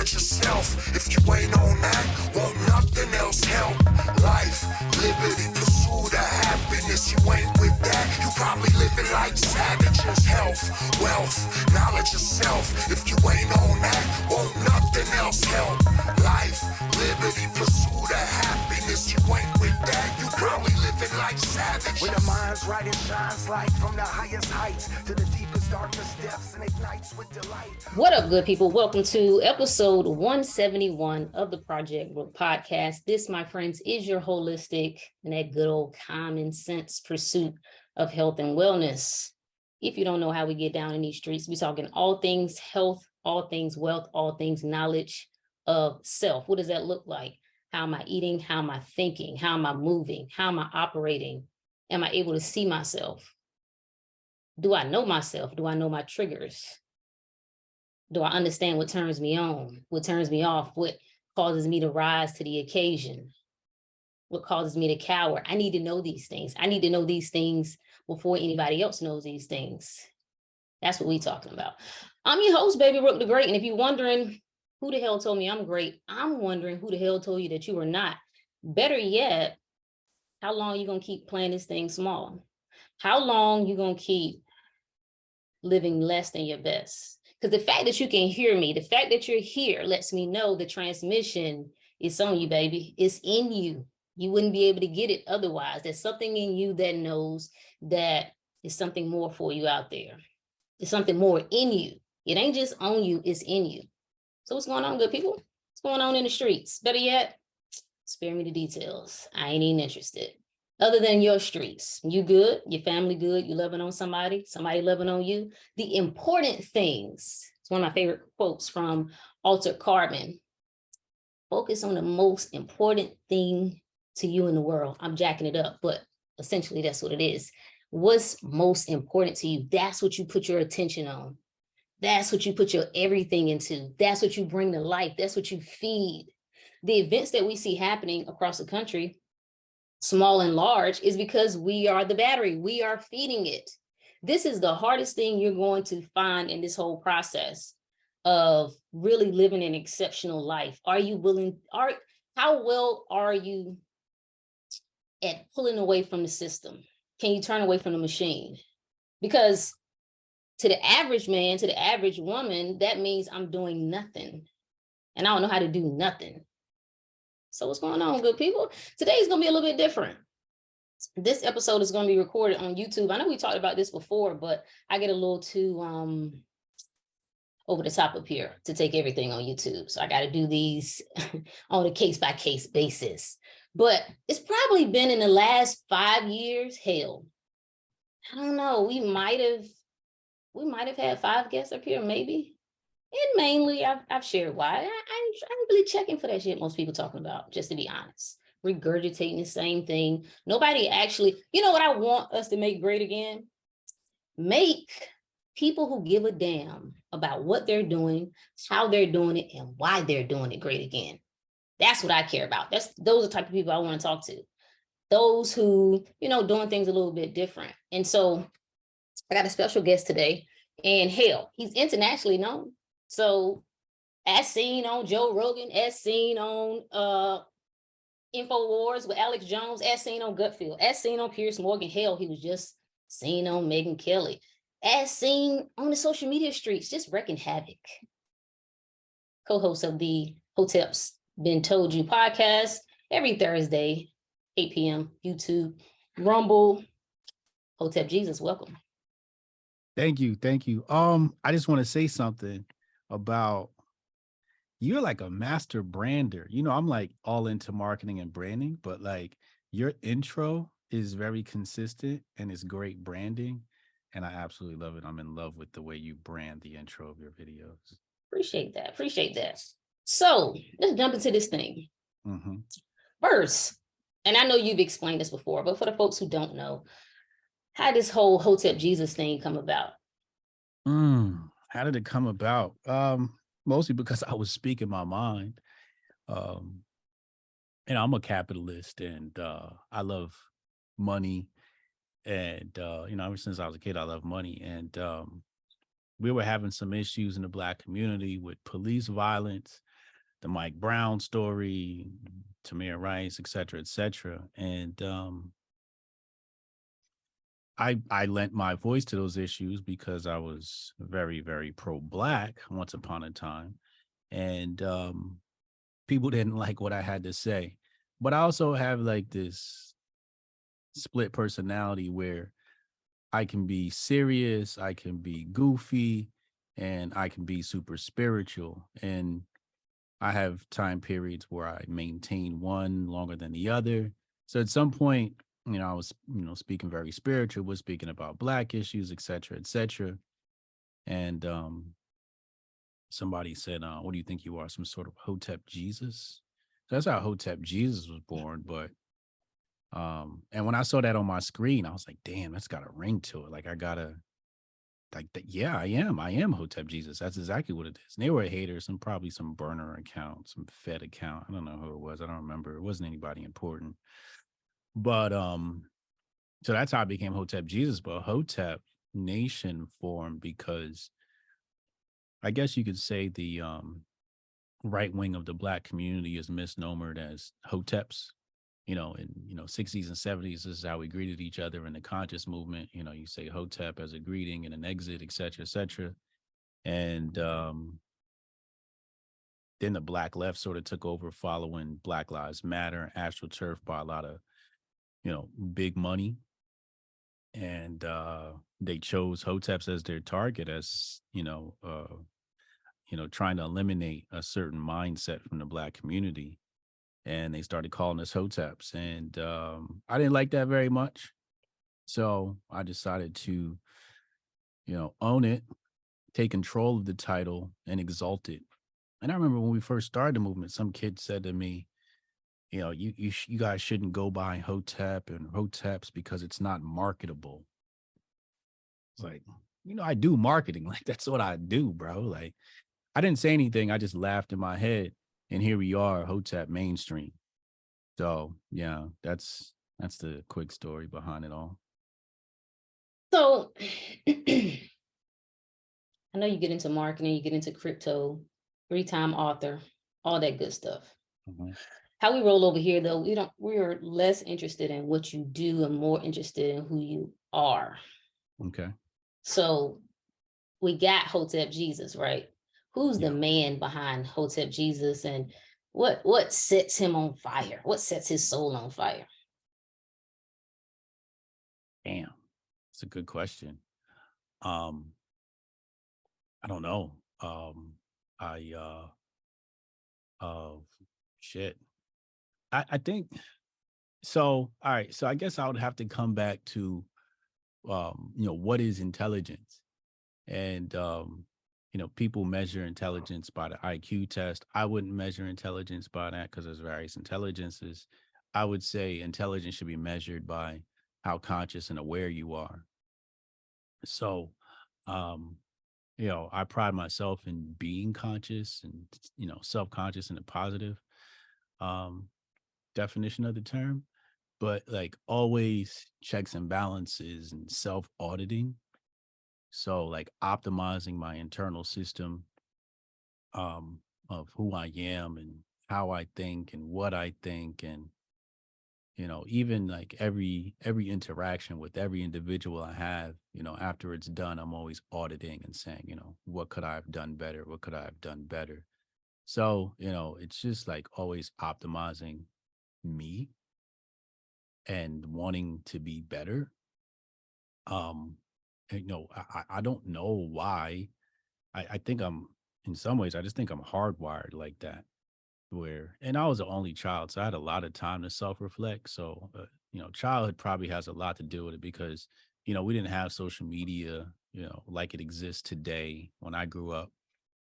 knowledge yourself. If you ain't on that, won't nothing else help. Life, liberty, pursuit of happiness. You ain't with that, you probably living like savages. Health, wealth, knowledge yourself. If you ain't on that, won't nothing else help. Life, liberty, pursuit of happiness. You ain't with that, you probably living like savages. When the mind's right, it shines light from the highest heights to the deepest darkest depths and ignites with delight. What up, good people? Welcome to episode 171 of the Project Book Podcast. This, my friends, is your holistic and that good old common sense pursuit of health and wellness. If you don't know how we get down in these streets, we're talking all things health, all things wealth, all things knowledge of self. What does that look like? How am I eating? How am I thinking? How am I moving? How am I operating? Am I able to see myself? Do I know myself? Do I know my triggers? Do I understand what turns me on? What turns me off? What causes me to rise to the occasion? What causes me to cower? I need to know these things. I need to know these things before anybody else knows these things. That's what we're talking about. I'm your host, Baby Rook the Great. And if you're wondering who the hell told me I'm great, I'm wondering who the hell told you that you are not. Better yet, how long are you going to keep playing this thing small? How long you going to keep living less than your best? Because the fact that you can hear me, the fact that you're here lets me know the transmission is on you, baby. It's in you. You wouldn't be able to get it otherwise. There's something in you that knows that there's something more for you out there. There's something more in you. It ain't just on you, it's in you. So what's going on, good people? What's going on in the streets? Better yet, spare me the details. I ain't even interested. Other than your streets, you good, your family good, you loving on somebody, somebody loving on you. The important things, it's one of my favorite quotes from Altered Carbon. Focus on the most important thing to you in the world. I'm jacking it up, but essentially that's what it is. What's most important to you? That's what you put your attention on. That's what you put your everything into. That's what you bring to life. That's what you feed. The events that we see happening across the country, small and large, is because we are the battery. We are feeding it. This is the hardest thing you're going to find in this whole process of really living an exceptional life. Are you willing? How well are you at pulling away from the system? Can you turn away from the machine? Because to the average man, to the average woman, that means I'm doing nothing. And I don't know how to do nothing. So what's going on, good people? Today's going to be a little bit different. This episode is going to be recorded on YouTube. I know we talked about this before, but I get a little too over the top up here to take everything on YouTube. So I got to do these on a case-by-case basis. But it's probably been in the last 5 years, hell, I don't know. We might have had 5 guests up here, maybe. And mainly, I've shared why. I'm really checking for that shit most people talking about, just to be honest. Regurgitating the same thing. Nobody actually, you know what I want us to make great again? Make people who give a damn about what they're doing, how they're doing it, and why they're doing it great again. That's what I care about. Those are the type of people I want to talk to. Those who, doing things a little bit different. And so I got a special guest today, and hell, he's internationally known. So as seen on Joe Rogan, as seen on InfoWars with Alex Jones, as seen on Gutfield, as seen on Piers Morgan, hell, he was just seen on Megyn Kelly, as seen on the social media streets, just wreaking havoc. Co-host of the Hotep's Been Told You podcast every Thursday, 8 p.m. YouTube, Rumble. Hotep Jesus, welcome. Thank you. I just want to say something about, you're like a master brander. I'm like all into marketing and branding, but like your intro is very consistent and it's great branding. And I absolutely love it. I'm in love with the way you brand the intro of your videos. Appreciate that. So let's jump into this thing. First, and I know you've explained this before, but for the folks who don't know, how did this whole Hotep Jesus thing come about? How did it come about? Mostly because I was speaking my mind. I'm a capitalist and I love money. And, ever since I was a kid, I love money. And we were having some issues in the Black community with police violence. the Mike Brown story, Tamir Rice, et cetera, et cetera. And I lent my voice to those issues because I was very, very pro-Black once upon a time. And people didn't like what I had to say. But I also have like this split personality where I can be serious, I can be goofy, and I can be super spiritual. And I have time periods where I maintain one longer than the other. So at some point, I was, speaking very spiritual, was speaking about Black issues, et cetera, et cetera. And somebody said, what do you think you are? Some sort of Hotep Jesus? So that's how Hotep Jesus was born. But and when I saw that on my screen, I was like, damn, that's got a ring to it. Like I gotta like that. Yeah, I am Hotep Jesus. That's exactly what it is. And they were haters, and probably some burner account, some Fed account. I don't know who it was. I don't remember. It wasn't anybody important. But so that's how I became Hotep Jesus. But Hotep Nation formed because I guess you could say the right wing of the Black community is misnomered as Hoteps. In 60s and 70s, this is how we greeted each other in the conscious movement. You say Hotep as a greeting and an exit, et cetera, et cetera. And then the Black left sort of took over following Black Lives Matter, AstroTurf bought a lot of, big money. And they chose Hoteps as their target, as, trying to eliminate a certain mindset from the Black community. And they started calling us Hoteps. And I didn't like that very much. So I decided to, own it, take control of the title, and exalt it. And I remember when we first started the movement, some kid said to me, you guys shouldn't go by Hotep and Hoteps because it's not marketable. It's like, I do marketing. Like, that's what I do, bro. Like, I didn't say anything. I just laughed in my head. And here we are, Hotep mainstream. So yeah, that's the quick story behind it all. So I know you get into marketing, you get into crypto, 3-time author, all that good stuff. Mm-hmm. How we roll over here though, we're less interested in what you do and more interested in who you are. Okay. So we got Hotep Jesus, right? Who's the man behind Hotep Jesus, and what sets him on fire? What sets his soul on fire? Damn, it's a good question. I don't know. Shit. I think so. All right. So I guess I would have to come back to, what is intelligence? And, people measure intelligence by the IQ test. I wouldn't measure intelligence by that because there's various intelligences. I would say intelligence should be measured by how conscious and aware you are. So, I pride myself in being conscious and, self-conscious in a positive definition of the term, but like always checks and balances and self-auditing. So like optimizing my internal system of who I am and how I think and what I think, and even like every interaction with every individual I have, after it's done, I'm always auditing and saying, what could I have done better? What could I have done better? So, it's just like always optimizing me and wanting to be better. I don't know why. I think I'm, in some ways, I just think I'm hardwired like that. And I was the only child, so I had a lot of time to self-reflect. So, childhood probably has a lot to do with it because, we didn't have social media, like it exists today when I grew up.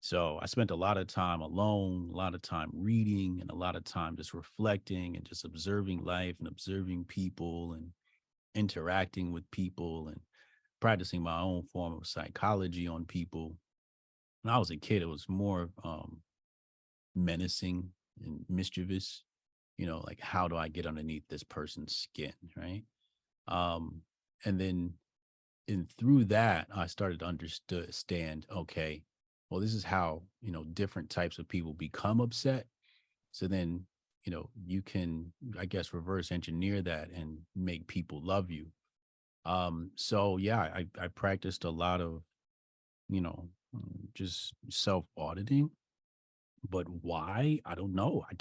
So I spent a lot of time alone, a lot of time reading, and a lot of time just reflecting and just observing life and observing people and interacting with people and practicing my own form of psychology on people. When I was a kid, it was more menacing and mischievous, like how do I get underneath this person's skin, right? And then through that, I started to understand, okay, well, this is how, different types of people become upset. So then, you can, I guess, reverse engineer that and make people love you. So yeah, I practiced a lot of, just self-auditing, but why? I don't know. I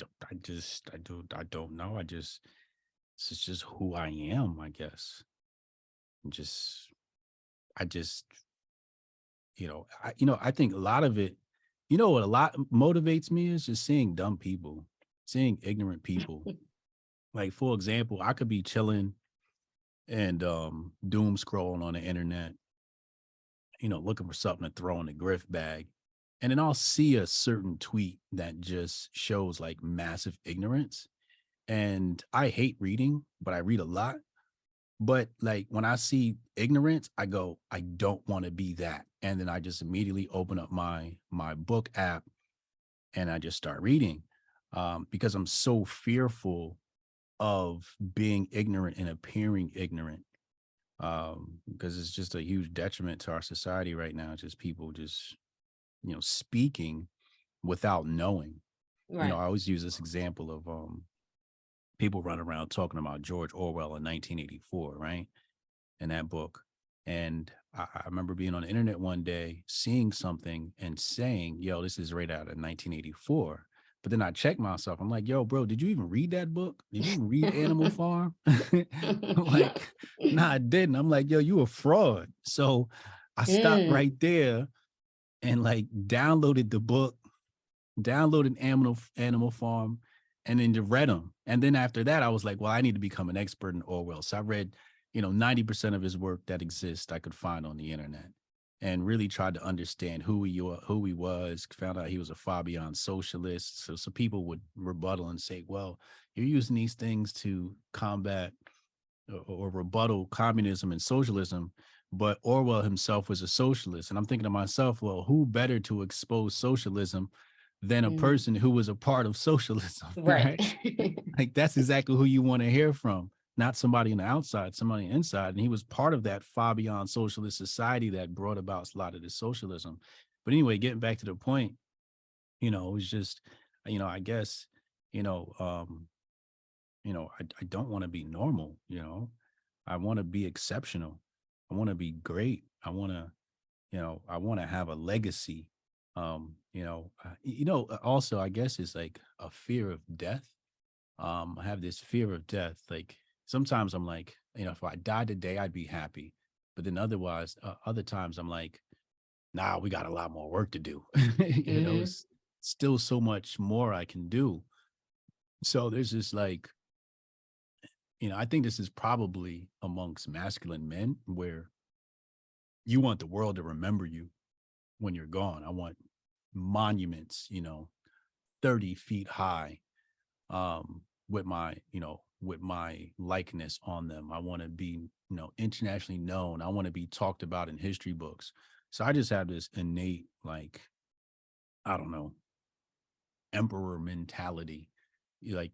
don't know. This is just who I am, I guess. Just, I just, I think a lot of it, what a lot motivates me is just seeing dumb people, seeing ignorant people. Like, for example, I could be chilling and doom scrolling on the internet, looking for something to throw in the grift bag. And then I'll see a certain tweet that just shows like massive ignorance. And I hate reading, but I read a lot. But like when I see ignorance, I go, I don't want to be that. And then I just immediately open up my book app and I just start reading, because I'm so fearful of being ignorant and appearing ignorant, because it's just a huge detriment to our society right now. Just people just, speaking without knowing. Right. I always use this example of people run around talking about George Orwell in 1984, right? In that book. And I remember being on the internet one day, seeing something and saying, yo, this is right out of 1984. But then I checked myself. I'm like, yo, bro, did you even read that book? Did you even read Animal Farm? I'm like, nah, I didn't. I'm like, yo, you a fraud. So I stopped Mm, right there and like downloaded the book, downloaded Animal Farm, and then just read them. And then after that, I was like, well, I need to become an expert in Orwell. So I read, 90% of his work that exists I could find on the internet, and really tried to understand who he was. Found out he was a Fabian socialist. So people would rebuttal and say, well, you're using these things to combat or rebuttal communism and socialism, but Orwell himself was a socialist. And I'm thinking to myself, well, who better to expose socialism than a mm, person who was a part of socialism, right. right? Like that's exactly who you want to hear from, not somebody on the outside, somebody inside. And he was part of that Fabian socialist society that brought about a lot of this socialism. But anyway, getting back to the point, it was just, I guess, you know, um, I don't want to be normal, I want to be exceptional. I want to be great. I want to have a legacy. Also, I guess it's like a fear of death. I have this fear of death. Like sometimes I'm like, if I died today, I'd be happy. But then other times I'm like, nah, we got a lot more work to do. Hmm. It's still so much more I can do. So there's this like, I think this is probably amongst masculine men where you want the world to remember you when you're gone. I want monuments, 30 feet high, with my likeness on them. I want to be, internationally known. I want to be talked about in history books. So I just have this innate, like, I don't know, emperor mentality. Like,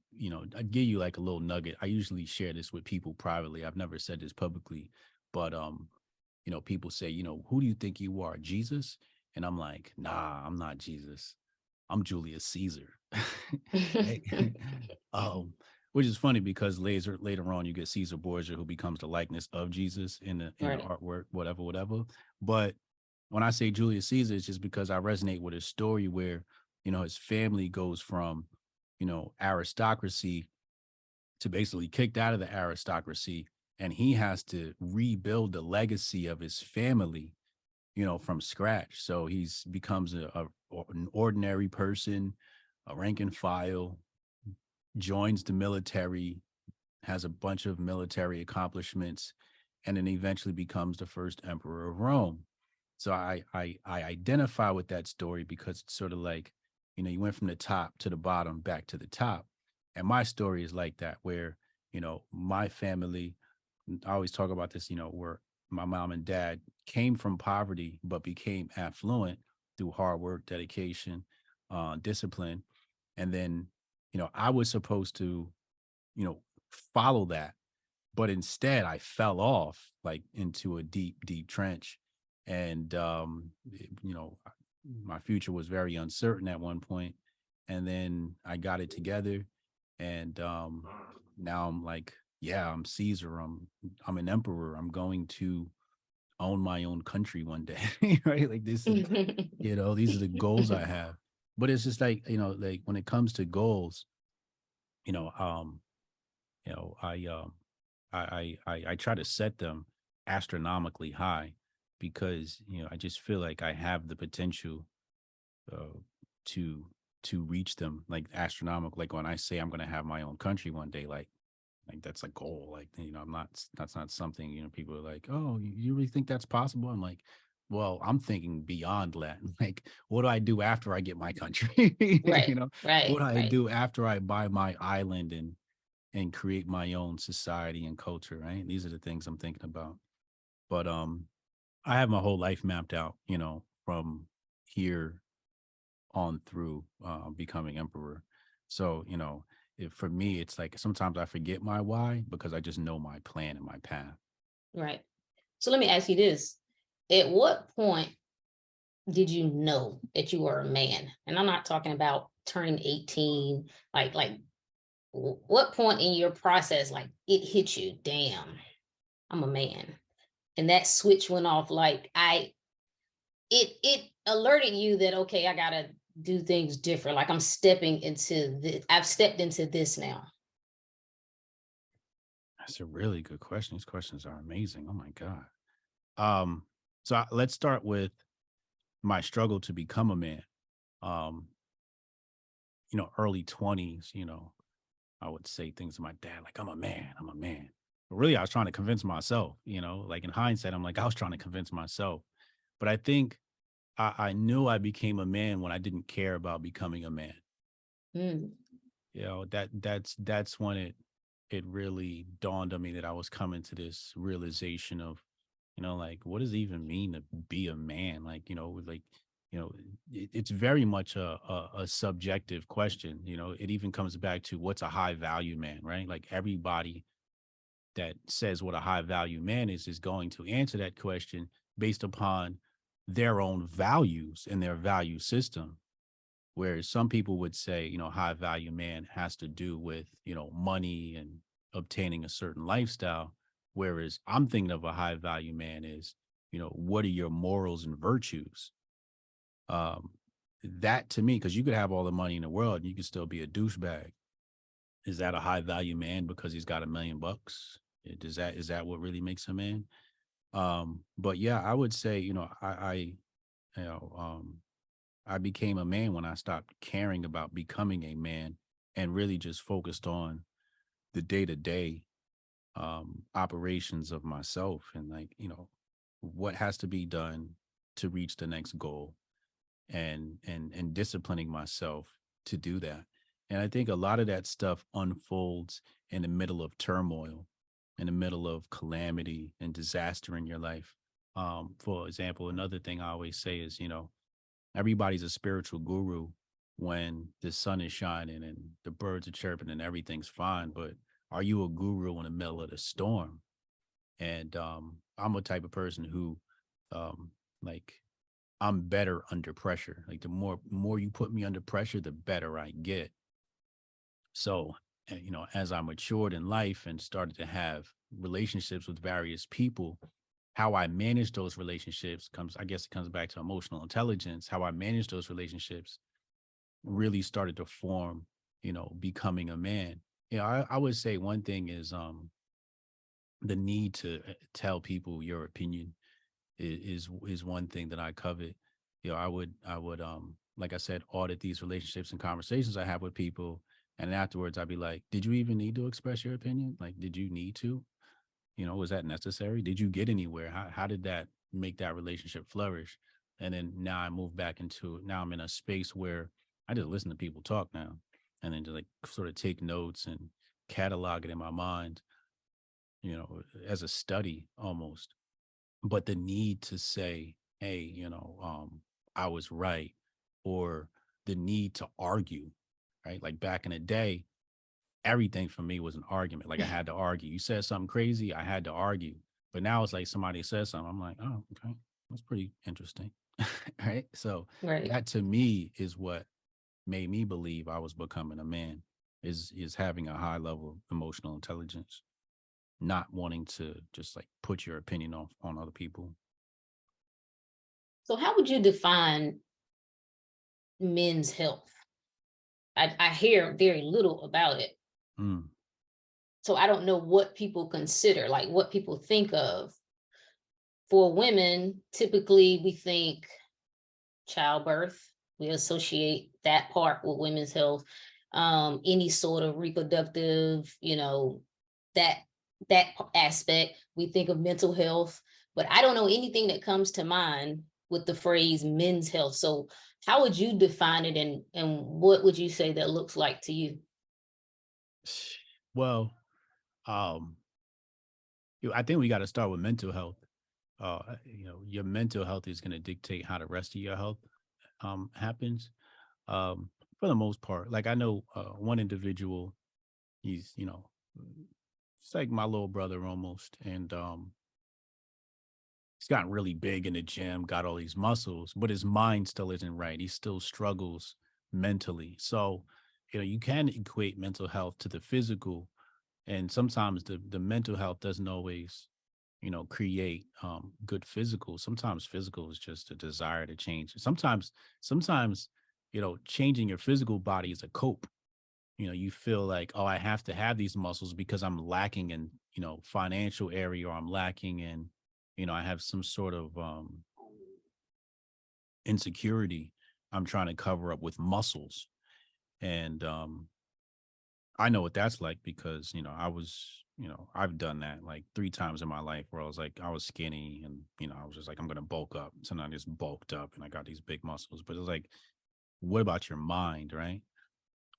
I'd give you like a little nugget. I usually share this with people privately. I've never said this publicly, but people say, who do you think you are, Jesus? And I'm like, nah, I'm not Jesus. I'm Julius Caesar. Hey, which is funny because later on you get Caesar Borgia, who becomes the likeness of Jesus in the Right. artwork, whatever. But when I say Julius Caesar, it's just because I resonate with his story where, his family goes from, aristocracy to basically kicked out of the aristocracy, and he has to rebuild the legacy of his family, from scratch. So he's becomes an ordinary person, a rank and file, joins the military, has a bunch of military accomplishments, and then eventually becomes the first emperor of Rome. So I identify with that story because it's sort of like, you went from the top to the bottom back to the top. And my story is like that, where, my family, I always talk about this, where my mom and dad came from poverty, but became affluent through hard work, dedication, discipline. And then, I was supposed to, you know, follow that. But instead I fell off like into a deep, deep trench. And my future was very uncertain at one point, and then I got it together, and now I'm like, yeah, I'm Caesar. I'm an emperor. I'm going to own my own country one day, right? Like this is, these are the goals I have. But it's just like, like when it comes to goals, you know, um, you know, I try to set them astronomically high because I just feel like I have the potential uh, to reach them like astronomical. Like when I say I'm going to have my own country one day, like that's a goal. Like I'm not. That's not something people are like, oh, you really think that's possible? I'm like, well, I'm thinking beyond that. Like, what do I do after I get my country? Right, What right, do I right. do after I buy my island and create my own society and culture? Right. These are the things I'm thinking about. But I have my whole life mapped out. From here on through becoming emperor. So, if for me, it's like sometimes I forget my why because I just know my plan and my path. Right. So let me ask you this. At what point did you know that you were a man? And I'm not talking about turning 18, like what point in your process, like it hit you, damn, I'm a man. And that switch went off like it alerted you that okay, I gotta do things different. Like I'm stepping into this, I've stepped into this now. That's a really good question. These questions are amazing. Oh my God. Um, let's start with my struggle to become a man. Um, early 20s, I would say things to my dad like, I'm a man, I'm a man. But really, I was trying to convince myself, like in hindsight, I'm like, I was trying to convince myself. But I think I knew I became a man when I didn't care about becoming a man. Mm, That's when it really dawned on me that I was coming to this realization of, like what does it even mean to be a man? Like, it's very much a subjective question. It even comes back to what's a high value man, right? Like everybody that says what a high value man is going to answer that question based upon their own values and their value system. Whereas some people would say, high value man has to do with, money and obtaining a certain lifestyle. Whereas I'm thinking of a high value man is, what are your morals and virtues? Um, that to me, because you could have all the money in the world and you could still be a douchebag. Is that a high value man because he's got $1 million? Is that what really makes a man? But yeah, I would say, you know, um, I became a man when I stopped caring about becoming a man and really just focused on the day to day operations of myself and like, what has to be done to reach the next goal and disciplining myself to do that. And I think a lot of that stuff unfolds in the middle of turmoil, in the middle of calamity and disaster in your life. For example, another thing I always say is, everybody's a spiritual guru when the sun is shining and the birds are chirping and everything's fine. But are you a guru in the middle of the storm? And I'm a type of person who, like, I'm better under pressure. Like the more you put me under pressure, the better I get. So, as I matured in life and started to have relationships with various people, how I manage those relationships I guess it comes back to emotional intelligence. How I manage those relationships really started to form, becoming a man. I would say one thing is the need to tell people your opinion is one thing that I covet. I would like I said, audit these relationships and conversations I have with people. And afterwards I'd be like, did you even need to express your opinion? Like, did you need to? Was that necessary? Did you get anywhere? How did that make that relationship flourish? And then now I move back into now I'm in a space where I just listen to people talk now and then just like sort of take notes and catalog it in my mind, as a study almost. But the need to say, hey, I was right, or the need to argue, right? Like back in the day, everything for me was an argument. Like I had to argue. You said something crazy, I had to argue. But now it's like somebody says something, I'm like, oh, okay, that's pretty interesting. Right. So Right. that to me is what made me believe I was becoming a man, is having a high level of emotional intelligence, not wanting to just like put your opinion on other people. So how would you define men's health? I hear very little about it. Mm. So I don't know what people consider, like what people think of. For women, typically we think childbirth. We associate that part with women's health. Any sort of reproductive, that aspect. We think of mental health, but I don't know anything that comes to mind with the phrase men's health. So how would you define it, and what would you say that looks like to you? Well, um, I think we got to start with mental health. Your mental health is going to dictate how the rest of your health happens. For the most part, like I know one individual, he's, it's like my little brother almost. And he's gotten really big in the gym, got all these muscles, but his mind still isn't right. He still struggles mentally. So, you can equate mental health to the physical. And sometimes the mental health doesn't always, create good physical. Sometimes physical is just a desire to change. Sometimes, changing your physical body is a cope. You feel like, oh, I have to have these muscles because I'm lacking in, financial area, or I'm lacking in, I have some sort of insecurity I'm trying to cover up with muscles. And I know what that's like because, I've done that like 3 times in my life where I was like, I was skinny and, I was just like, I'm going to bulk up. So then I just bulked up and I got these big muscles. But it's like, what about your mind, right?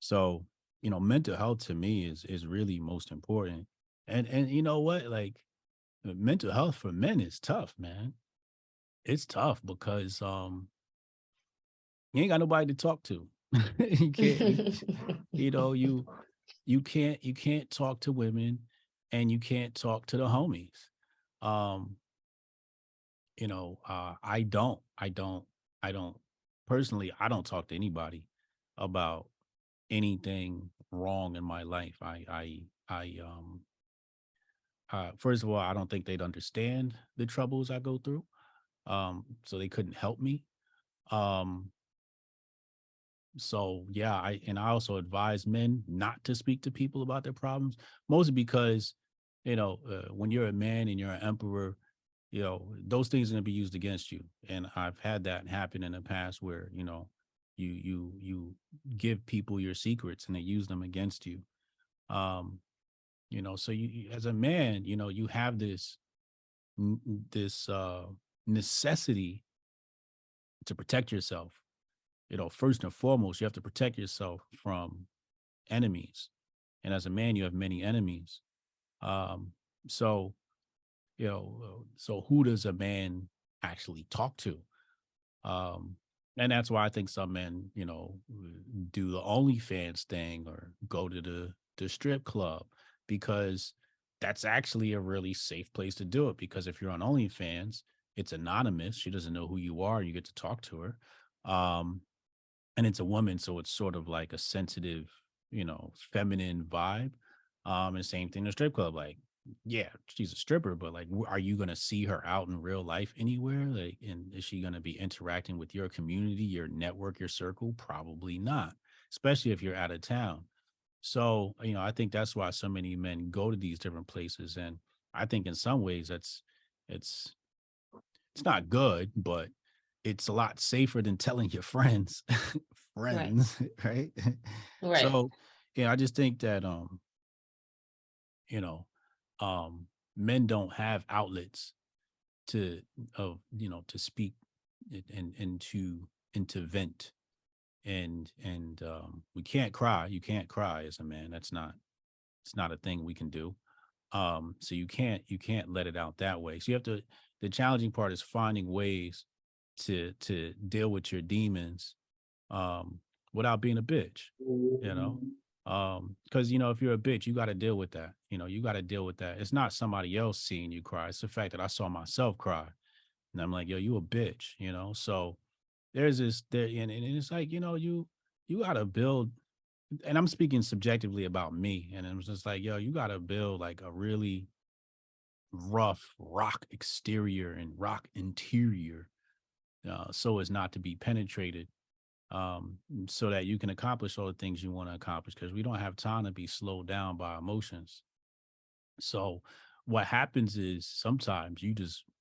So, mental health to me is really most important. And you know what? Like mental health for men is tough, man. It's tough because you ain't got nobody to talk to. you can't you you know you can't talk to women, and you can't talk to the homies. Um I don't personally, I don't talk to anybody about anything wrong in my life. First of all, I don't think they'd understand the troubles I go through. So they couldn't help me. Um, so yeah, I also advise men not to speak to people about their problems, mostly because, when you're a man and you're an emperor, those things are going to be used against you. And I've had that happen in the past where, you give people your secrets and they use them against you. Um, so as a man, you have this necessity to protect yourself. First and foremost, you have to protect yourself from enemies. And as a man, you have many enemies. Um, so, so who does a man actually talk to? Um, and that's why I think some men, do the OnlyFans thing or go to the strip club, because that's actually a really safe place to do it. Because if you're on OnlyFans, it's anonymous. She doesn't know who you are. You get to talk to her. Um, and it's a woman, so it's sort of like a sensitive, feminine vibe. And same thing in the strip club. Like, yeah, she's a stripper, but like, are you gonna see her out in real life anywhere? Like, and is she gonna be interacting with your community, your network, your circle? Probably not, especially if you're out of town. So, I think that's why so many men go to these different places. And I think in some ways it's it's not good, but it's a lot safer than telling your friends, Right. friends, right? Right. So, I just think that you know, um, men don't have outlets to to speak and to vent. And we can't cry. You can't cry as a man. It's not a thing we can do. So you can't let it out that way. So you have to, the challenging part is finding ways to deal with your demons um without being a bitch, you know. Because if you're a bitch, you got to deal with that. You got to deal with that. It's not somebody else seeing you cry. It's the fact that I saw myself cry. And I'm like, yo, you a bitch, you know? So there's this there, and it's like, you know, you gotta build, and I'm speaking subjectively about me. And it was just like, yo, you gotta build like a really rough rock exterior and rock interior, so as not to be penetrated, so that you can accomplish all the things you want to accomplish, because we don't have time to be slowed down by emotions. So what happens is sometimes you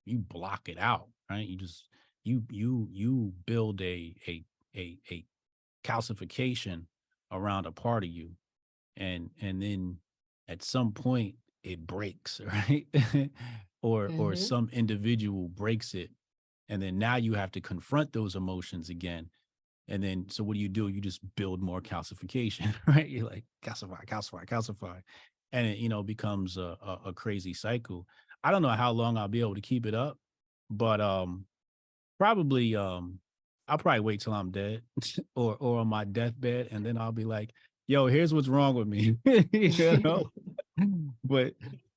block it out, right? You just you build a calcification around a part of you, and then at some point it breaks, right? Or Mm-hmm. some individual breaks it, and then now you have to confront those emotions again. And then, so what do? You just build more calcification, right? You're like calcify, calcify, calcify. And it, becomes a crazy cycle. I don't know how long I'll be able to keep it up, but probably I'll probably wait till I'm dead or on my deathbed, and then I'll be like, yo, here's what's wrong with me. But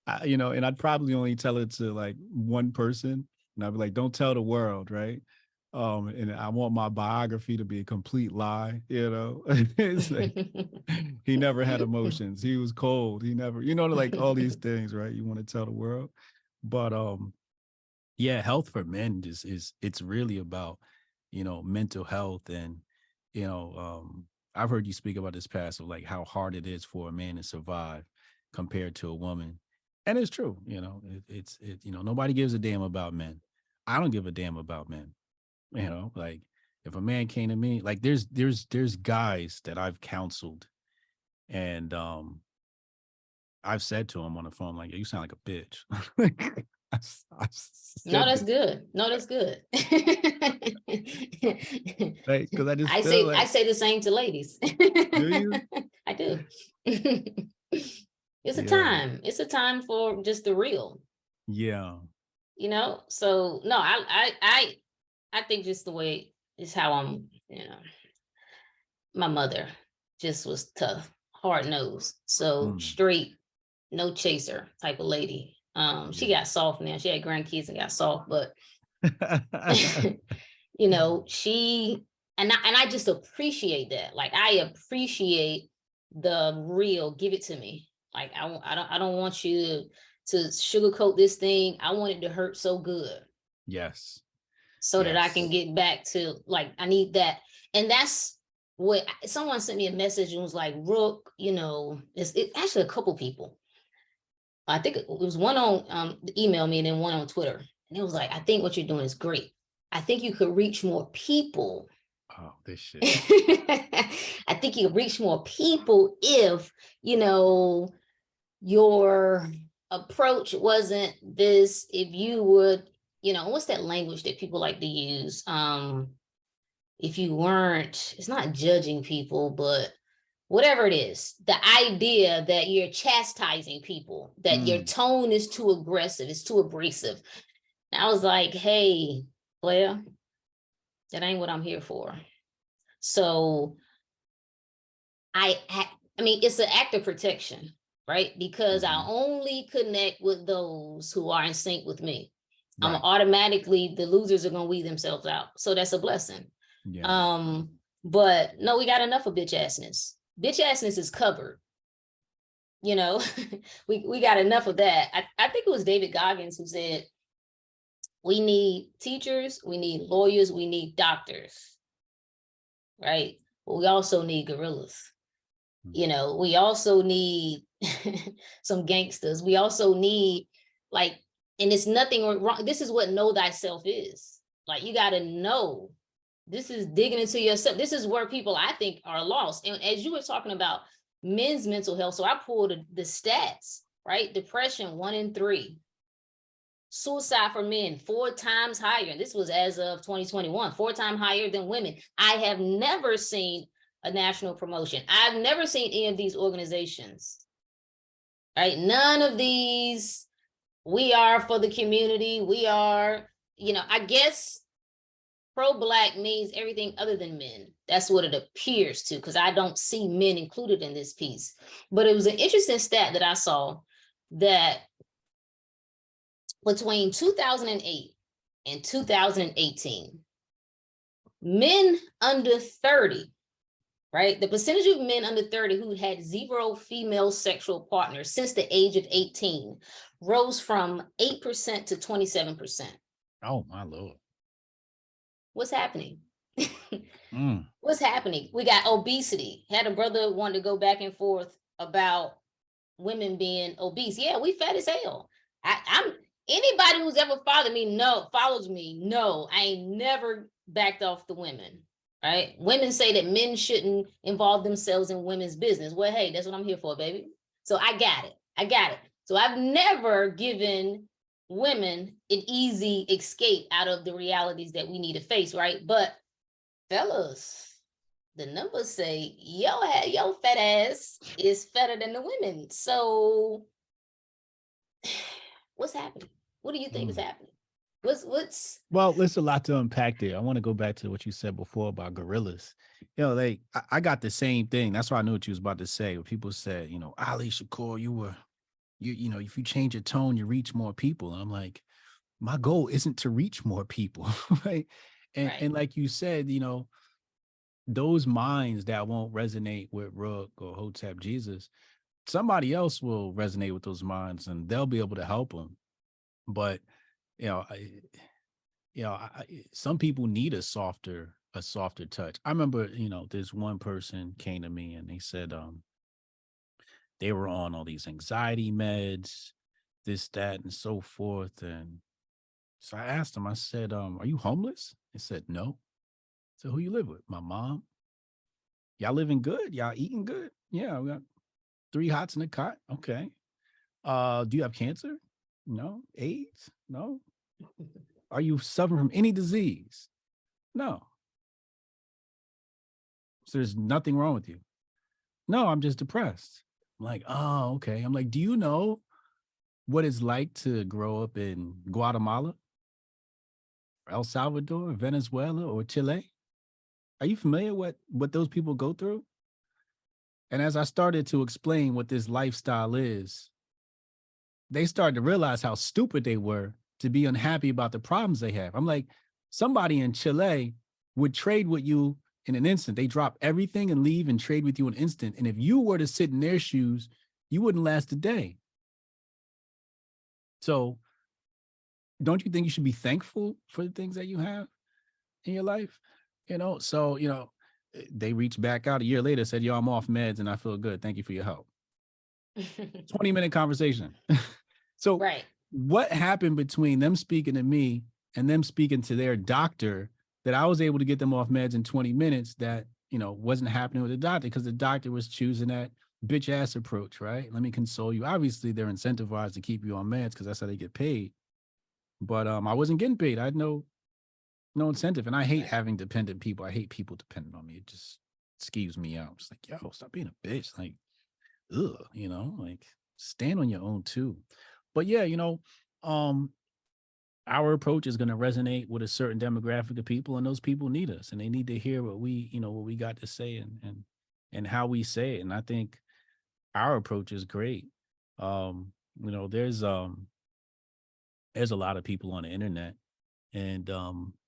and I'd probably only tell it to like one person, and I'd be like, don't tell the world, right? And I want my biography to be a complete lie. It's like he never had emotions, he was cold, he never, like all these things, right? You want to tell the world. But yeah, health for men is it's really about, mental health. And I've heard you speak about this past of like how hard it is for a man to survive compared to a woman. And it's true. It's nobody gives a damn about men. I don't give a damn about men. Like if a man came to me, like there's guys that I've counseled, and I've said to him on the phone, like, you sound like a bitch. I No, said that's that, good. No, that's good. right? Because I just I feel say I like, say the same to ladies. do you? I do. It's a Yeah. time. It's a time for just the real, Yeah. So no, I think just the way is how I'm, my mother just was tough, hard nosed, so Mm. straight, no chaser type of lady. She Yeah. got soft now. She had grandkids and got soft, but she and I just appreciate that. Like I appreciate the real. Give it to me. Like I don't want you to sugarcoat this thing. I want it to hurt so good Yes. so that I can Yes. get back to, like, I need that. And that's what someone sent me a message and was like, Rook, it actually a couple people. I think it was one on email me and then one on Twitter. And it was like, I think what you're doing is great. I think you could reach more people. Oh, this shit. I think you could reach more people if, your approach wasn't this, if you would, what's that language that people like to use? If you weren't, it's not judging people, but whatever it is, the idea that you're chastising people, that your tone is too aggressive, it's too abrasive. And I was like, hey, Blair, that ain't what I'm here for. So I mean, it's an act of protection, right? Because I only connect with those who are in sync with me. I'm Right. automatically, the losers are going to weed themselves out. So that's a blessing. Yeah. But no, we got enough of bitch assness. Bitch assness is covered. We got enough of that. I think it was David Goggins who said, we need teachers, we need lawyers, we need doctors, right? But we also need gorillas. We also need some gangsters. We also need, like, and it's nothing wrong. This is what know thyself is. Like, you got to know. This is digging into yourself. This is where people, I think, are lost. And as you were talking about men's mental health, so I pulled the stats, right? Depression, 1 in 3. Suicide for men, 4 times higher. This was as of 2021, 4 times higher than women. I have never seen a national promotion. I've never seen any of these organizations, right? None of these, we are for the community. We are, I guess pro-Black means everything other than men. That's what it appears to, because I don't see men included in this piece. But it was an interesting stat that I saw that between 2008 in 2018. Men under 30, right? The percentage of men under 30 who had 0 female sexual partners since the age of 18 rose from 8% to 27%. Oh my Lord. What's happening? Mm. What's happening? We got obesity. Had a brother want to go back and forth about women being obese. Yeah, we fat as hell. I'm anybody who's ever follows me. No, I ain't never backed off the women. Right? Women say that men shouldn't involve themselves in women's business. Well, hey, that's what I'm here for, baby. So I got it. So I've never given women an easy escape out of the realities that we need to face, right? But fellas, the numbers say your fat ass is fatter than the women. So what's happening? What do you think is happening? What's Well, there's a lot to unpack there. I want to go back to what you said before about gorillas. You know, I got the same thing. That's why I knew what you was about to say. When people said, you know, Ali Shakur, you know, if you change your tone, you reach more people. And I'm like, my goal isn't to reach more people, right? And like you said, you know, those minds that won't resonate with Rook or Hotep Jesus, somebody else will resonate with those minds and they'll be able to help them. But you know, some people need a softer touch. I remember, you know, this one person came to me and they said they were on all these anxiety meds, this, that, and so forth. And so I asked them, I said, are you homeless? They said, no. So who you live with? My mom. Y'all living good? Y'all eating good? Yeah, we got 3 hots in a cot. Okay. Do you have cancer? No. AIDS? No. Are you suffering from any disease? No. So there's nothing wrong with you. No, I'm just depressed. I'm like, oh, okay. I'm like, do you know what it's like to grow up in Guatemala, El Salvador, Venezuela, or Chile? Are you familiar with what those people go through? And as I started to explain what this lifestyle is, they started to realize how stupid they were to be unhappy about the problems they have. I'm like, somebody in Chile would trade with you in an instant. They drop everything and leave and trade with you in an instant. And if you were to sit in their shoes, you wouldn't last a day. So don't you think you should be thankful for the things that you have in your life? You know, so, you know, they reached back out a year later, said, yo, I'm off meds and I feel good. Thank you for your help. 20-minute conversation. So what happened between them speaking to me and them speaking to their doctor that I was able to get them off meds in 20 minutes that, you know, wasn't happening with the doctor because the doctor was choosing that bitch ass approach, right? Let me console you. Obviously, they're incentivized to keep you on meds because that's how they get paid. But I wasn't getting paid. I had no incentive. And I hate having dependent people. I hate people dependent on me. It just skeeves me out. It's like, yo, stop being a bitch. Like, ugh, you know, like stand on your own too. But yeah, you know, our approach is going to resonate with a certain demographic of people, and those people need us, and they need to hear what we, you know, what we got to say and how we say it. And I think our approach is great. You know, there's a lot of people on the internet, and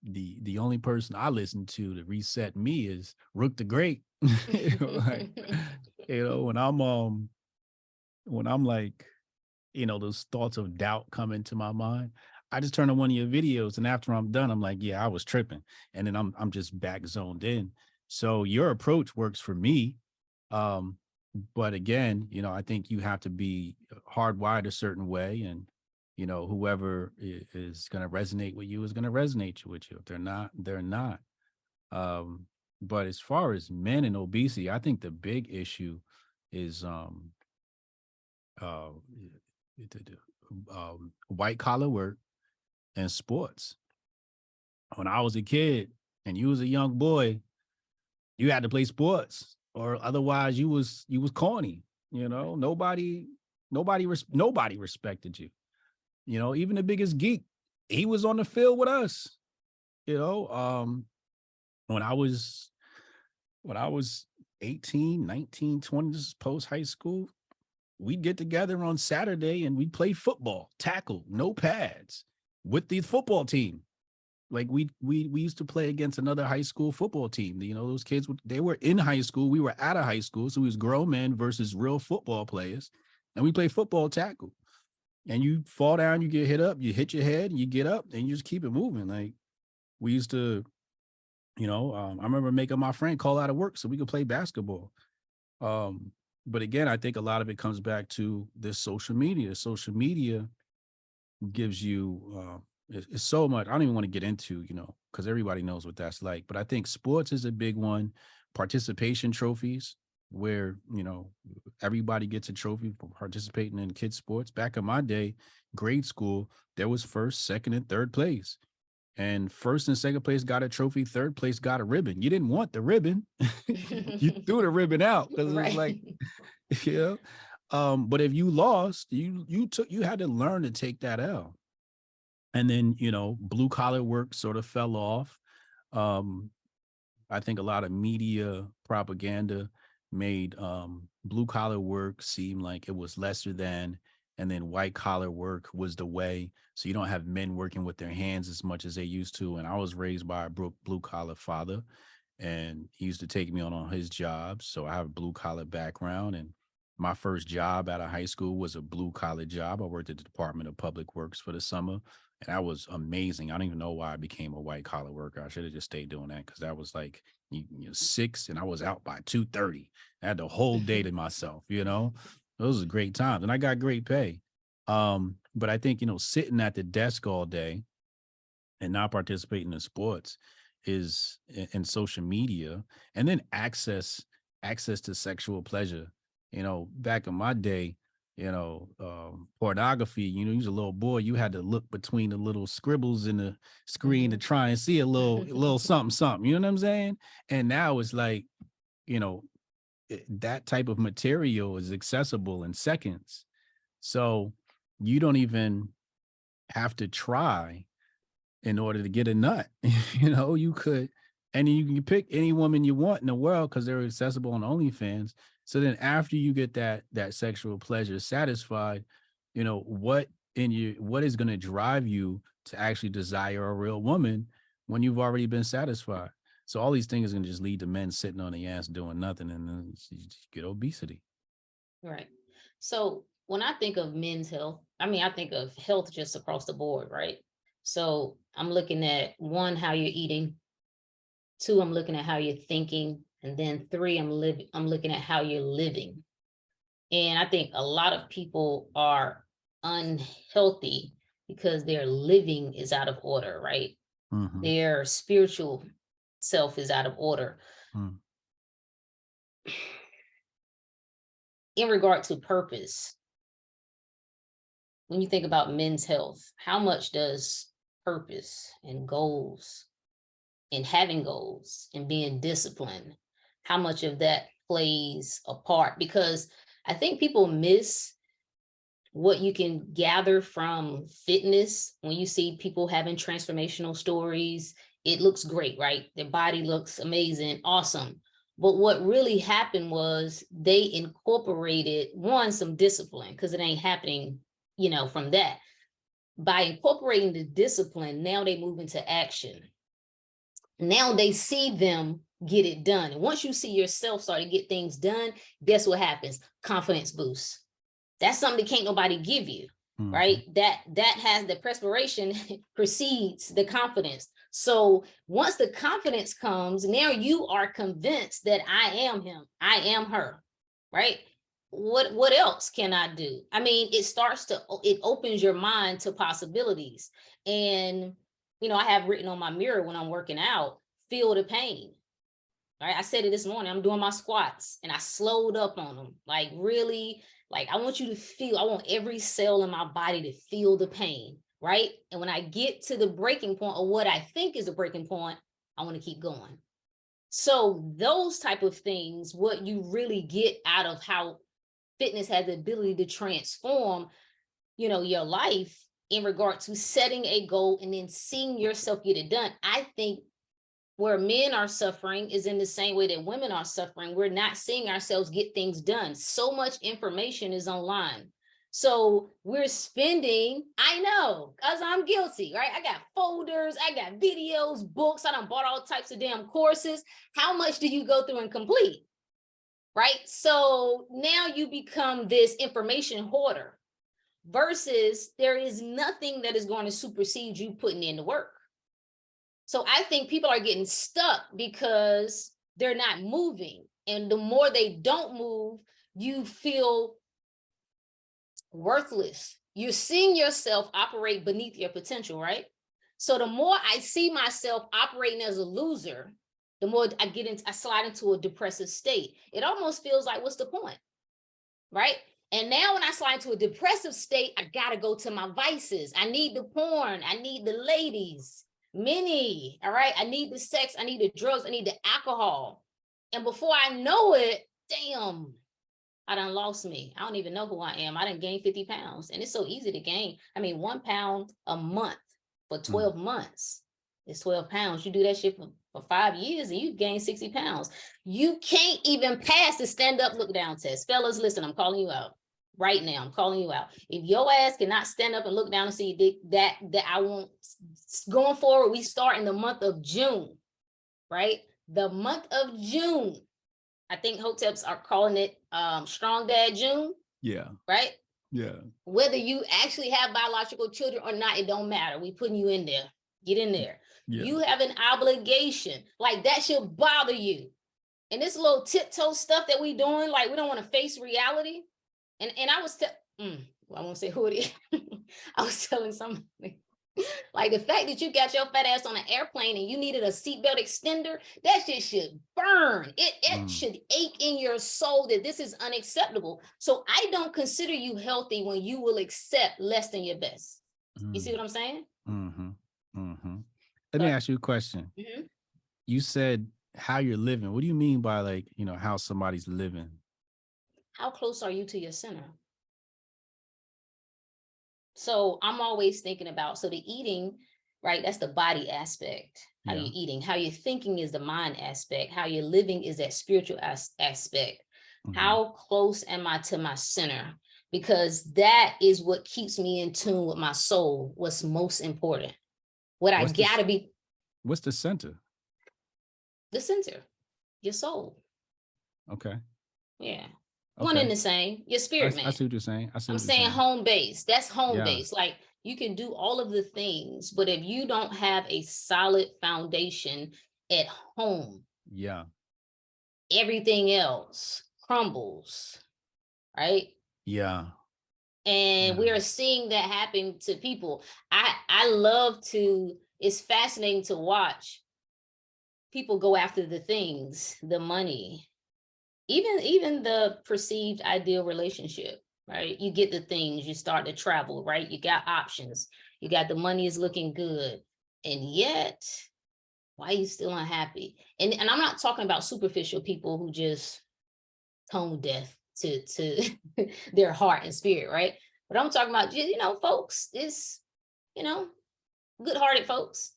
the only person I listen to reset me is Rook the Great. You know, like, you know, when I'm like, you know, those thoughts of doubt come into my mind, I just turn on one of your videos, and after I'm done, I'm like, yeah, I was tripping, and then I'm just back zoned in. So your approach works for me, but again, you know, I think you have to be hardwired a certain way, and you know, whoever is going to resonate with you is going to resonate with you. If they're not, they're not. But as far as men and obesity, I think the big issue is white collar work and sports. When I was a kid and you was a young boy, you had to play sports, or otherwise you was corny. You know, nobody respected you. You know, even the biggest geek, he was on the field with us. You know, when I was 18, 19, 20, this is post high school, we'd get together on Saturday and we'd play football, tackle, no pads with the football team. Like we used to play against another high school football team. You know, those kids, they were in high school. We were out of high school. So it was grown men versus real football players. And we play football tackle. And you fall down, you get hit up, you hit your head, and you get up, and you just keep it moving. Like we used to, I remember making my friend call out of work so we could play basketball. But again, I think a lot of it comes back to this social media. Social media gives you it's so much. I don't even want to get into, because everybody knows what that's like. But I think sports is a big one. Participation trophies, where everybody gets a trophy for participating in kids sports. Back in my day, grade school, there was first, second, and third place. And first and second place got a trophy, third place got a ribbon. You didn't want the ribbon. You threw the ribbon out because it was like, but if you lost, you had to learn to take that L. And then, blue collar work sort of fell off. I think a lot of media propaganda made blue collar work seem like it was lesser than, and then white collar work was the way. So you don't have men working with their hands as much as they used to. And I was raised by a blue collar father, and he used to take me on his jobs. So I have a blue collar background, and my first job out of high school was a blue collar job. I worked at the Department of Public Works for the summer, and that was amazing. I don't even know why I became a white collar worker. I should have just stayed doing that, because that was like 6, and I was out by 2:30. I had the whole day to myself. Those are great times, and I got great pay. But I think sitting at the desk all day and not participating in sports is in social media, and then access to sexual pleasure. Back in my day, pornography, you was a little boy, you had to look between the little scribbles in the screen to try and see a little something, you know what I'm saying? And now it's like, that type of material is accessible in seconds. So you don't even have to try in order to get a nut. You could, and you can pick any woman you want in the world because they're accessible on OnlyFans. So then after you get that sexual pleasure satisfied, what is going to drive you to actually desire a real woman when you've already been satisfied? So all these things are going to just lead to men sitting on their ass doing nothing, and then you just get obesity. Right. So when I think of men's health, I think of health just across the board, right? So I'm looking at 1, how you're eating. 2, I'm looking at how you're thinking. And then 3, I'm looking at how you're living. And I think a lot of people are unhealthy because their living is out of order, right? Mm-hmm. Their spiritual self is out of order. Mm. In regard to purpose, when you think about men's health, how much does purpose and goals and having goals and being disciplined, how much of that plays a part? Because I think people miss what you can gather from fitness when you see people having transformational stories. It looks great, right? Their body looks amazing, awesome. But what really happened was they incorporated, 1, some discipline, because it ain't happening, from that. By incorporating the discipline, now they move into action. Now they see them get it done. And once you see yourself start to get things done, guess what happens? Confidence boost. That's something that can't nobody give you, right? That has the perspiration precedes the confidence. So once the confidence comes, now you are convinced that I am him, I am her, right? What else can I do? It opens your mind to possibilities. And I have written on my mirror when I'm working out, feel the pain. All right. I said it this morning, I'm doing my squats and I slowed up on them. Like really, like I want you to feel, I want every cell in my body to feel the pain, right? And when I get to the breaking point, or what I think is the breaking point, I want to keep going. So those type of things, what you really get out of how fitness has the ability to transform, your life in regard to setting a goal and then seeing yourself get it done. I think where men are suffering is in the same way that women are suffering. We're not seeing ourselves get things done. So much information is online. So we're spending, I know, because I'm guilty, right? I got folders, I got videos, books, I done bought all types of damn courses. How much do you go through and complete? Right? So now you become this information hoarder versus there is nothing that is going to supersede you putting in the work. So I think people are getting stuck because they're not moving. And the more they don't move, you feel worthless. You're seeing yourself operate beneath your potential, right? So the more I see myself operating as a loser, the more I slide into a depressive state. It almost feels like, what's the point? Right? And now when I slide into a depressive state, I gotta go to my vices. I need the porn, I need the ladies, many, all right? I need the sex, I need the drugs, I need the alcohol. And before I know it, damn, I done lost me. I don't even know who I am. I done gained 50 pounds. And it's so easy to gain. I mean, 1 pound a month for 12 months is 12 pounds. You do that shit for 5 years and you gain 60 pounds. You can't even pass the stand up, look down test. Fellas, listen, I'm calling you out right now. I'm calling you out. If your ass cannot stand up and look down and see dick, that I won't. Going forward, we start in the month of June, right? The month of June. I think Hoteps are calling it Strong Dad June. Yeah. Right? Yeah. Whether you actually have biological children or not, it don't matter. We putting you in there. Get in there. Yeah. You have an obligation. Like that should bother you. And this little tiptoe stuff that we doing, like we don't want to face reality. And I was I won't say who it is. I was telling somebody. Like the fact that you got your fat ass on an airplane and you needed a seatbelt extender, that shit should burn. It should ache in your soul that this is unacceptable. So I don't consider you healthy when you will accept less than your best. You see what I'm saying? Let me ask you a question. You said how you're living. What do you mean by like, how somebody's living? How close are you to your center? So I'm always thinking about, so the eating, right? That's the body aspect, how you're eating. How you're thinking is the mind aspect. How you're living is that spiritual aspect. How close am I to my center? Because that is what keeps me in tune with my soul, what's most important. What's the center? The center, your soul. Okay. Yeah. Okay. One and the same, your spirit, man. I see what you're saying. I'm saying home base. That's home base. Like you can do all of the things, but if you don't have a solid foundation at home, everything else crumbles, right? Yeah. And we are seeing that happen to people. I love to, it's fascinating to watch people go after the things, the money, even the perceived ideal relationship, right? You get the things, you start to travel, right? You got options, you got the money is looking good. And yet, why are you still unhappy? And I'm not talking about superficial people who just tone deaf to their heart and spirit, right? But I'm talking about, folks, it's, good-hearted folks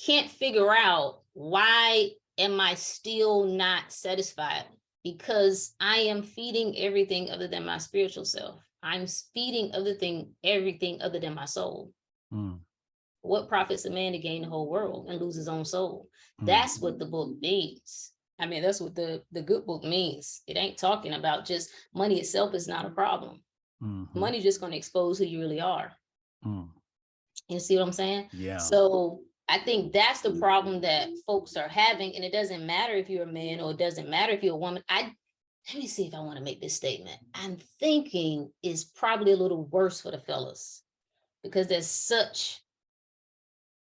can't figure out why am I still not satisfied? Because I am feeding everything other than my spiritual self. I'm feeding everything other than my soul. What profits a man to gain the whole world and lose his own soul? That's what the book means. I mean, that's what the good book means. It ain't talking about just money itself is not a problem. Money's just going to expose who you really are. You see what I'm saying? Yeah. So I think that's the problem that folks are having. And it doesn't matter if you're a man or it doesn't matter if you're a woman. Let me see if I want to make this statement. I'm thinking it's probably a little worse for the fellas because there's such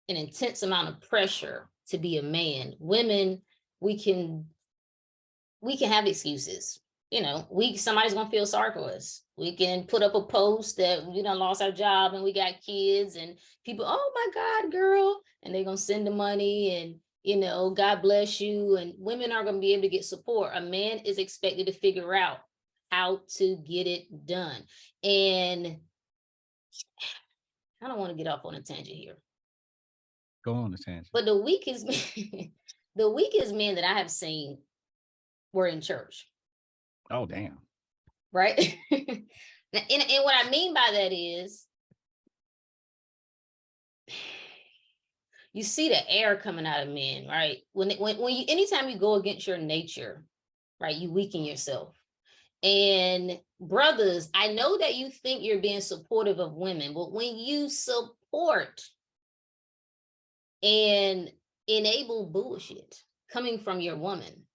an intense amount of pressure to be a man. Women, we can have excuses. Somebody's gonna feel sorry for us. We can put up a post that we done lost our job and we got kids and people, oh my God, girl, and they're gonna send the money and God bless you. And women are gonna be able to get support. A man is expected to figure out how to get it done. And I don't want to get off on a tangent here. Go on a tangent. But the weakest men that I have seen were in church. Oh, damn. Right? And what I mean by that is, you see the air coming out of men, right? When you, anytime you go against your nature, right, you weaken yourself. And brothers, I know that you think you're being supportive of women, but when you support and enable bullshit coming from your woman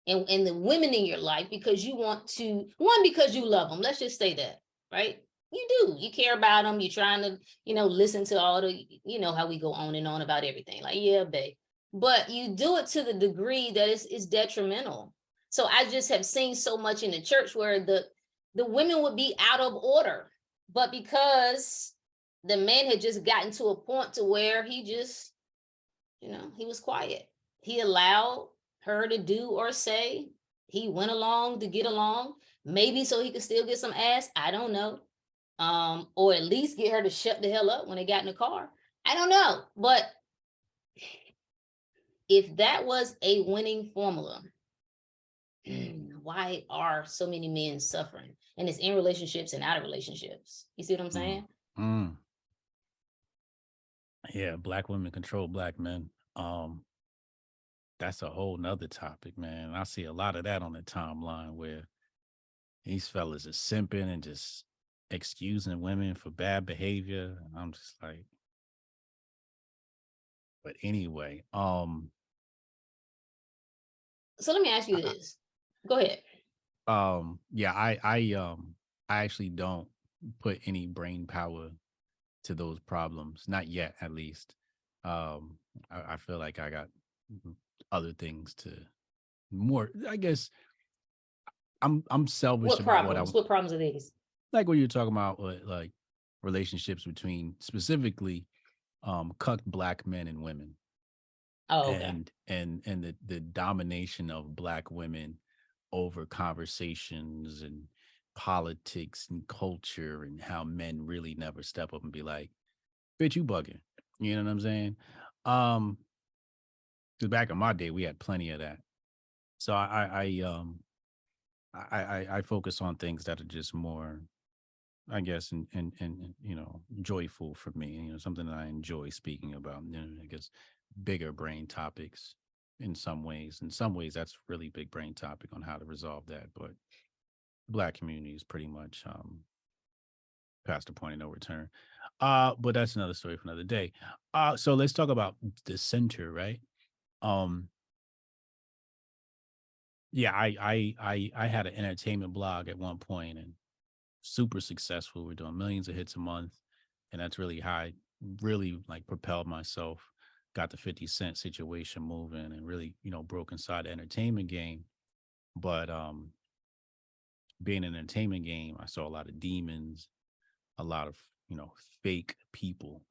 and the women in your life, because you want to, one, because you love them, let's just say that, right? You do, you care about them, you're trying to, listen to all the, how we go on and on about everything, like, yeah, babe, but you do it to the degree that it's detrimental. So I just have seen so much in the church where the women would be out of order, but because the man had just gotten to a point to where he just, he was quiet. He allowed her to do or say. He went along to get along, maybe so he could still get some ass. I don't know. Or at least get her to shut the hell up when they got in the car. I don't know. But if that was a winning formula, why are so many men suffering? And it's in relationships and out of relationships. You see what I'm saying? Yeah, black women control black men. That's a whole nother topic, man. I see a lot of that on the timeline where these fellas are simping and just excusing women for bad behavior. I'm just like, but anyway, so let me ask you this. Go ahead. Yeah, I actually don't put any brain power to those problems, not yet, at least. I feel like I got other things to more. I guess I'm selfish What about what I problems? What problems are these? like. What you're talking about, like relationships between specifically cucked black men and women. Oh, okay. And the domination of black women over conversations and politics and culture, and how men really never step up and be like, bitch, you bugging. You know what I'm saying? Um, because back in my day, we had plenty of that. So I focus on things that are just more, I guess, and joyful for me. Something that I enjoy speaking about. I guess bigger brain topics in some ways. In some ways, that's really big brain topic on how to resolve that. But black community is pretty much past the point of no return. But that's another story for another day. So let's talk about the center, right? Um, yeah, I had an entertainment blog at one point and super successful. We're doing millions of hits a month, and that's really how I really like propelled myself. Got the 50 Cent situation moving, and really, broke inside the entertainment game. But being an entertainment game, I saw a lot of demons, a lot of fake people,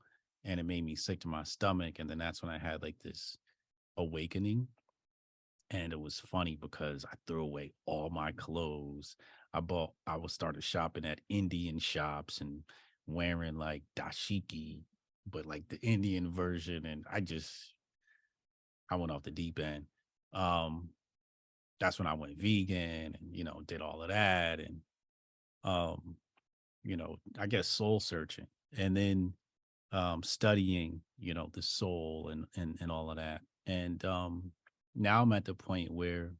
and it made me sick to my stomach. And then that's when I had like this awakening. And it was funny because I threw away all my clothes. I was started shopping at Indian shops and wearing like dashiki, but like the Indian version. And I went off the deep end. Um, that's when I went vegan and, did all of that. And, um, I guess soul searching, and then studying, the soul and all of that. And now I'm at the point where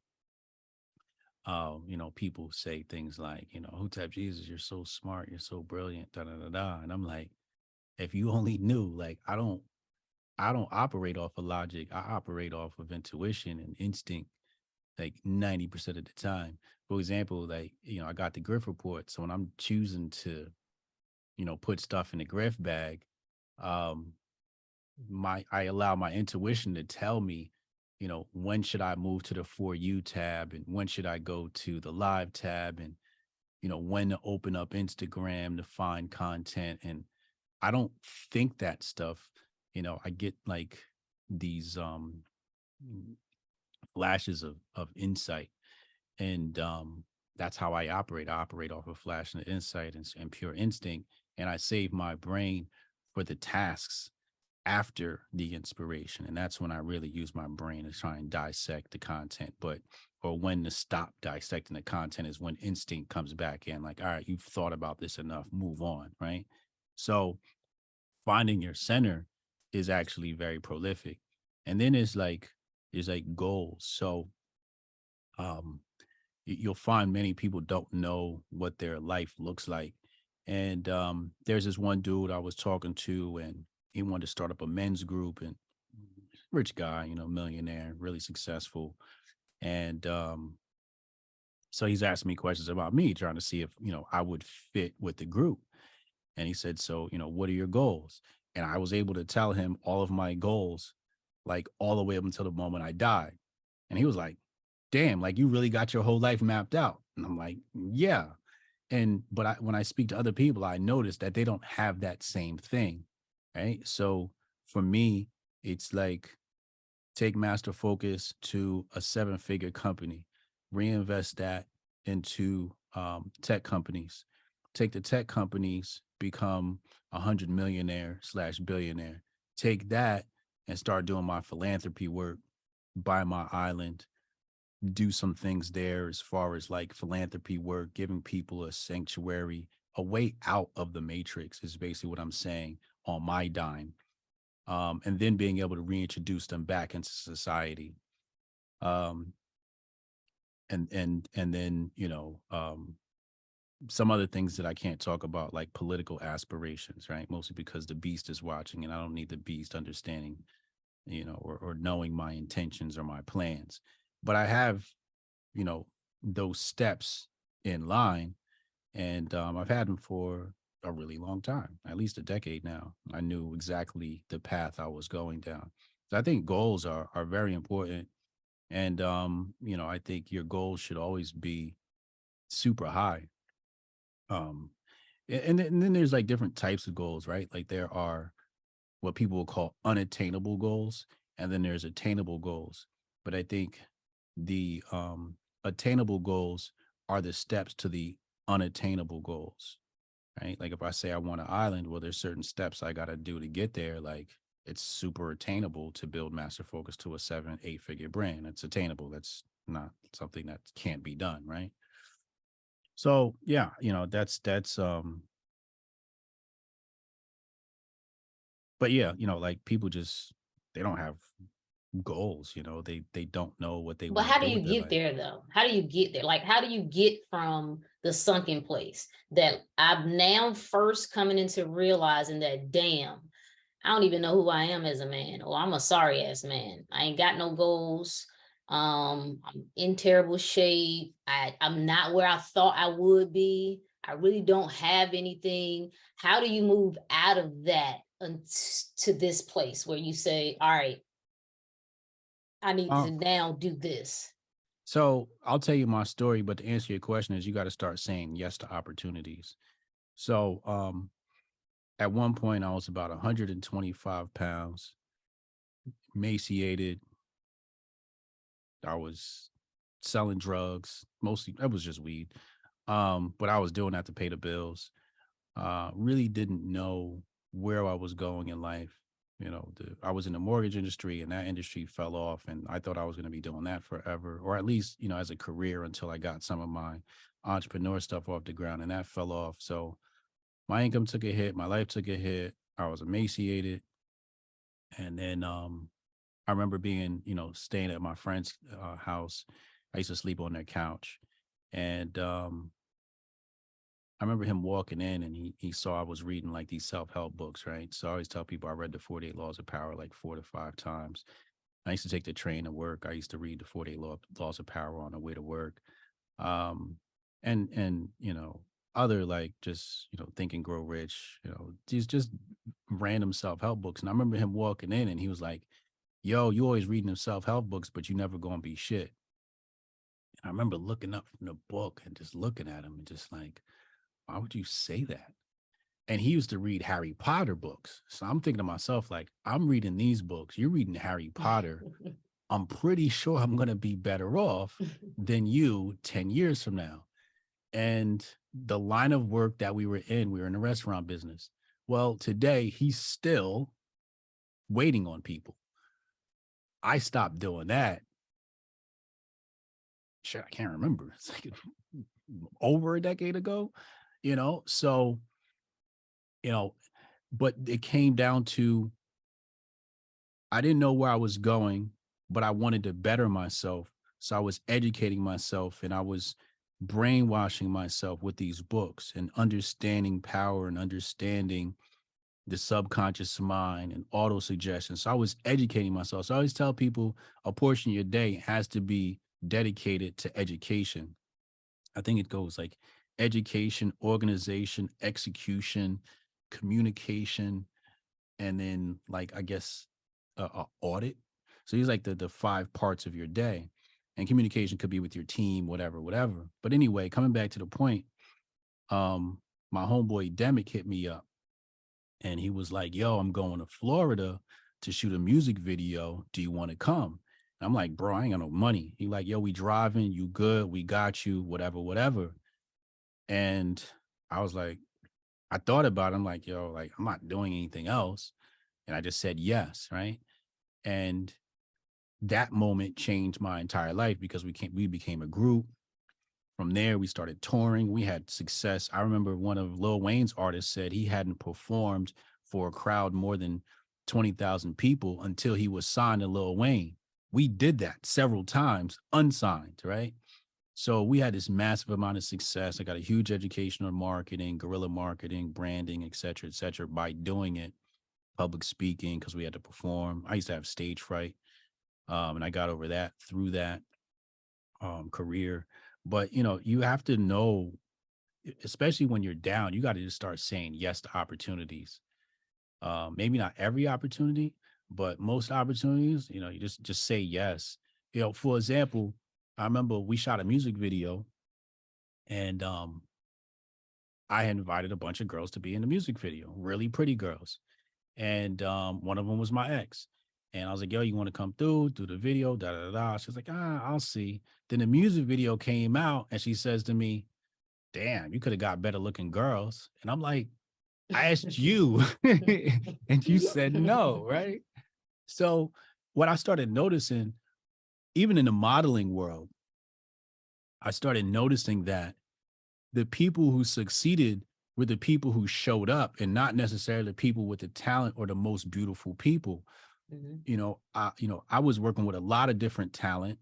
people say things like, Hotep Jesus, you're so smart, you're so brilliant, da da da da. And I'm like, if you only knew, like, I don't operate off of logic. I operate off of intuition and instinct, like 90% of the time. For example, like, I got the Griff report. So when I'm choosing to, put stuff in the Griff bag, um, I allow my intuition to tell me, when should I move to the For You tab, and when should I go to the live tab, and when to open up Instagram to find content. And I don't think that stuff. I get like these flashes of insight, and that's how I operate. I operate off of flash and insight and pure instinct, and I save my brain for the tasks after the inspiration. And that's when I really use my brain to try and dissect the content. Or when to stop dissecting the content is when instinct comes back in, like, all right, you've thought about this enough, move on. Right. So finding your center is actually very prolific. And then there's like goals. So um you'll find many people don't know what their life looks like. And there's this one dude I was talking to, and he wanted to start up a men's group, and rich guy, millionaire, really successful. And so he's asking me questions about me, trying to see if, I would fit with the group. And he said, so, what are your goals? And I was able to tell him all of my goals, like all the way up until the moment I died. And he was like, damn, like you really got your whole life mapped out. And I'm like, yeah. But when I speak to other people, I notice that they don't have that same thing. Right. So for me, it's like take master focus to a 7-figure company, reinvest that into tech companies, take the tech companies, become 100 millionaire/billionaire, take that and start doing my philanthropy work, buy my island, do some things there as far as like philanthropy work, giving people a sanctuary, a way out of the matrix is basically what I'm saying on my dime. And then being able to reintroduce them back into society. Um, and then, some other things that I can't talk about, like political aspirations, right? Mostly because the beast is watching and I don't need the beast understanding, or knowing my intentions or my plans. But I have, those steps in line, and I've had them for a really long time, at least a decade now. I knew exactly the path I was going down. So I think goals are very important. And I think your goals should always be super high. Um and then there's like different types of goals, right? Like there are what people will call unattainable goals, and then there's attainable goals. But I think the attainable goals are the steps to the unattainable goals, right? Like if I say I want an island, well, there's certain steps I got to do to get there. Like it's super attainable to build master focus to a 7-8 figure brand. It's attainable. That's not something that can't be done, right? So yeah, that's but yeah, like people just they don't have goals, they don't know what they But want to how do do you with their get life. there though? How do you get there? Like, how do you get from the sunken place that I'm now first coming into realizing that, damn, I don't even know who I am as a man, or I'm a sorry ass man. I ain't got no goals. I'm in terrible shape. I'm not where I thought I would be. I really don't have anything. How do you move out of that to this place where you say, all right, I need to Um, now do this? so I'll tell you my story, but to answer your question is you got to start saying yes to opportunities. So at one point I was about 125 pounds, emaciated. I was selling drugs, mostly it was just weed. But I was doing that to pay the bills. Really didn't know where I was going in life. I was in the mortgage industry, and that industry fell off, and I thought I was going to be doing that forever, or at least, as a career until I got some of my entrepreneur stuff off the ground, and that fell off. So my income took a hit, my life took a hit. I was emaciated, and then I remember being, staying at my friend's house. I used to sleep on their couch, and I remember him walking in, and he saw I was reading like these self-help books, right? So I always tell people I read the 48 Laws of Power like 4 to 5 times. I used to take the train to work. I used to read the 48 Laws of Power on the way to work. Um, and other like just, Think and Grow Rich, these just random self-help books. And I remember him walking in and he was like, yo, you always reading them self-help books, but you never gonna be shit. And I remember looking up from the book and just looking at him and just like, why would you say that? And he used to read Harry Potter books. So I'm thinking to myself, like, I'm reading these books. You're reading Harry Potter. I'm pretty sure I'm going to be better off than you 10 years from now. And the line of work that we were in the restaurant business. Well, today he's still waiting on people. I stopped doing that. Shit, I can't remember. It's like over a decade ago, So, but it came down to, I didn't know where I was going, but I wanted to better myself. So I was educating myself and I was brainwashing myself with these books and understanding power and understanding the subconscious mind and auto suggestion. So I was educating myself. So I always tell people a portion of your day has to be dedicated to education. I think it goes like education, organization, execution, communication, and then like, I guess, audit. So these like the five parts of your day, and communication could be with your team, whatever. But anyway, coming back to the point, my homeboy Demick hit me up and he was like, yo, I'm going to Florida to shoot a music video. Do you want to come? And I'm like, bro, I ain't got no money. He like, yo, we driving, you good, we got you, whatever. And I was like, I thought about it. I'm like, yo, like, I'm not doing anything else. And I just said yes, right? And that moment changed my entire life because we became a group. From there, we started touring. We had success. I remember one of Lil Wayne's artists said he hadn't performed for a crowd more than 20,000 people until he was signed to Lil Wayne. We did that several times, unsigned, right? So we had this massive amount of success. I got a huge education on marketing, guerrilla marketing, branding, et cetera, by doing it. Public speaking, because we had to perform. I used to have stage fright. And I got over that through that career. But, you have to know, especially when you're down, you got to just start saying yes to opportunities. Maybe not every opportunity, but most opportunities, you just say yes. For example, I remember we shot a music video and I had invited a bunch of girls to be in the music video, really pretty girls. And one of them was my ex. And I was like, yo, you want to come through, do the video, da, da, da. She's like, I'll see. Then the music video came out and she says to me, damn, you could have got better looking girls. And I'm like, I asked you and you said no, right? So what I started noticing, even in the modeling world, I started noticing that the people who succeeded were the people who showed up and not necessarily the people with the talent or the most beautiful people. I was working with a lot of different talent,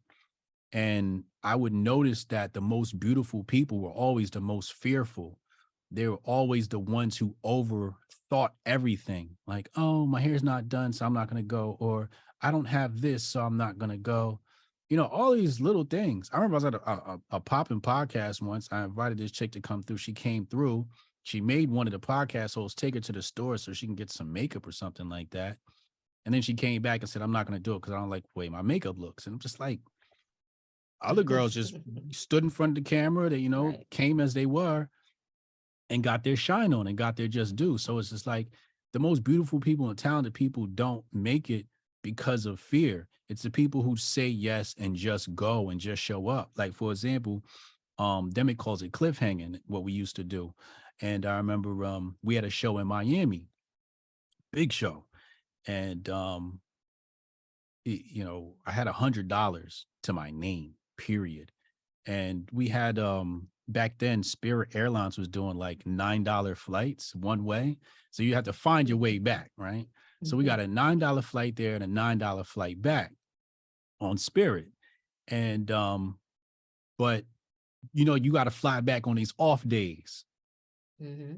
and I would notice that the most beautiful people were always the most fearful. They were always the ones who overthought everything. Like, oh, my hair's not done, so I'm not going to go. Or I don't have this, so I'm not going to go. All these little things. I remember I was at a popping podcast once. I invited this chick to come through. She came through. She made one of the podcast hosts take her to the store so she can get some makeup or something like that. And then she came back and said, I'm not going to do it because I don't like the way my makeup looks. And I'm just like, other girls just stood in front of the camera. They, right, came as they were and got their shine on and got their just due. So it's just like the most beautiful people and talented people don't make it because of fear. It's the people who say yes and just go and just show up. Like, for example, Demick calls it cliffhanging, what we used to do. And I remember we had a show in Miami, big show. And, I had $100 to my name, period. And we had, back then, Spirit Airlines was doing like $9 flights one way. So you had to find your way back, right? Mm-hmm. So we got a $9 flight there and a $9 flight back on Spirit. And, but, you got to fly back on these off days. Mm-hmm.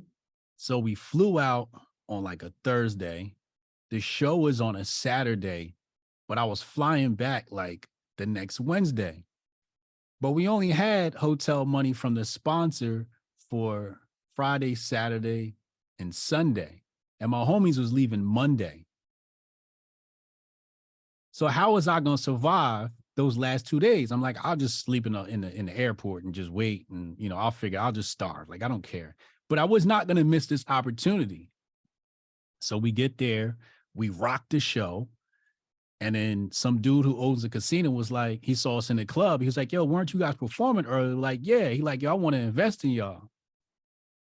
So we flew out on like a Thursday. The show was on a Saturday, but I was flying back like the next Wednesday. But we only had hotel money from the sponsor for Friday, Saturday, and Sunday. And my homies was leaving Monday. So how was I going to survive those last 2 days? I'm like, I'll just sleep in the airport and just wait. And, I'll figure I'll just starve. Like, I don't care. But I was not going to miss this opportunity. So we get there, we rock the show. And then some dude who owns a casino was like, he saw us in the club. He was like, yo, weren't you guys performing earlier? Like, yeah. He like, yo, I want to invest in y'all.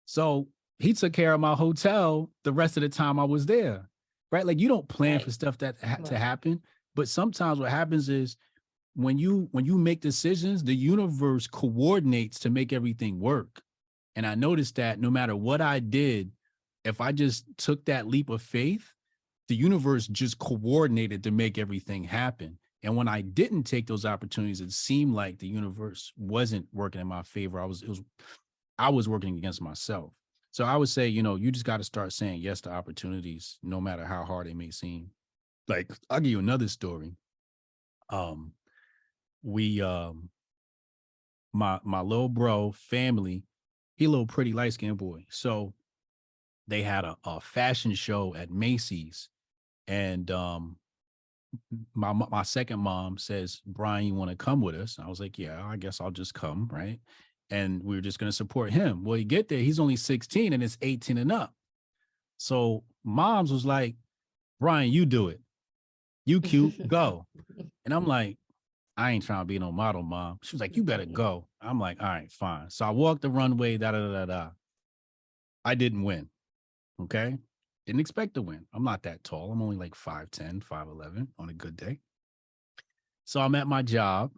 So he took care of my hotel the rest of the time I was there. right? Like you don't plan Right. for stuff that to Right. happen, but sometimes what happens is when you make decisions, the universe coordinates to make everything work. And I noticed that no matter what I did, if I just took that leap of faith, the universe just coordinated to make everything happen. And when I didn't take those opportunities, it seemed like the universe wasn't working in my favor. I was working against myself. So I would say, you just got to start saying yes to opportunities, no matter how hard it may seem. Like, I'll give you another story. Um, we my little bro family, he a little pretty light-skinned boy. So they had a fashion show at Macy's, and my second mom says, Brian, you want to come with us? And I was like, yeah, I guess I'll just come, right? And we were just going to support him. Well, you get there, he's only 16 and it's 18 and up. So moms was like, Brian, you do it. You cute, go. And I'm like, I ain't trying to be no model, mom. She was like, you better go. I'm like, all right, fine. So I walked the runway, da da da da. I didn't win. Okay. Didn't expect to win. I'm not that tall. I'm only like 5'10, 5'11 on a good day. So I'm at my job,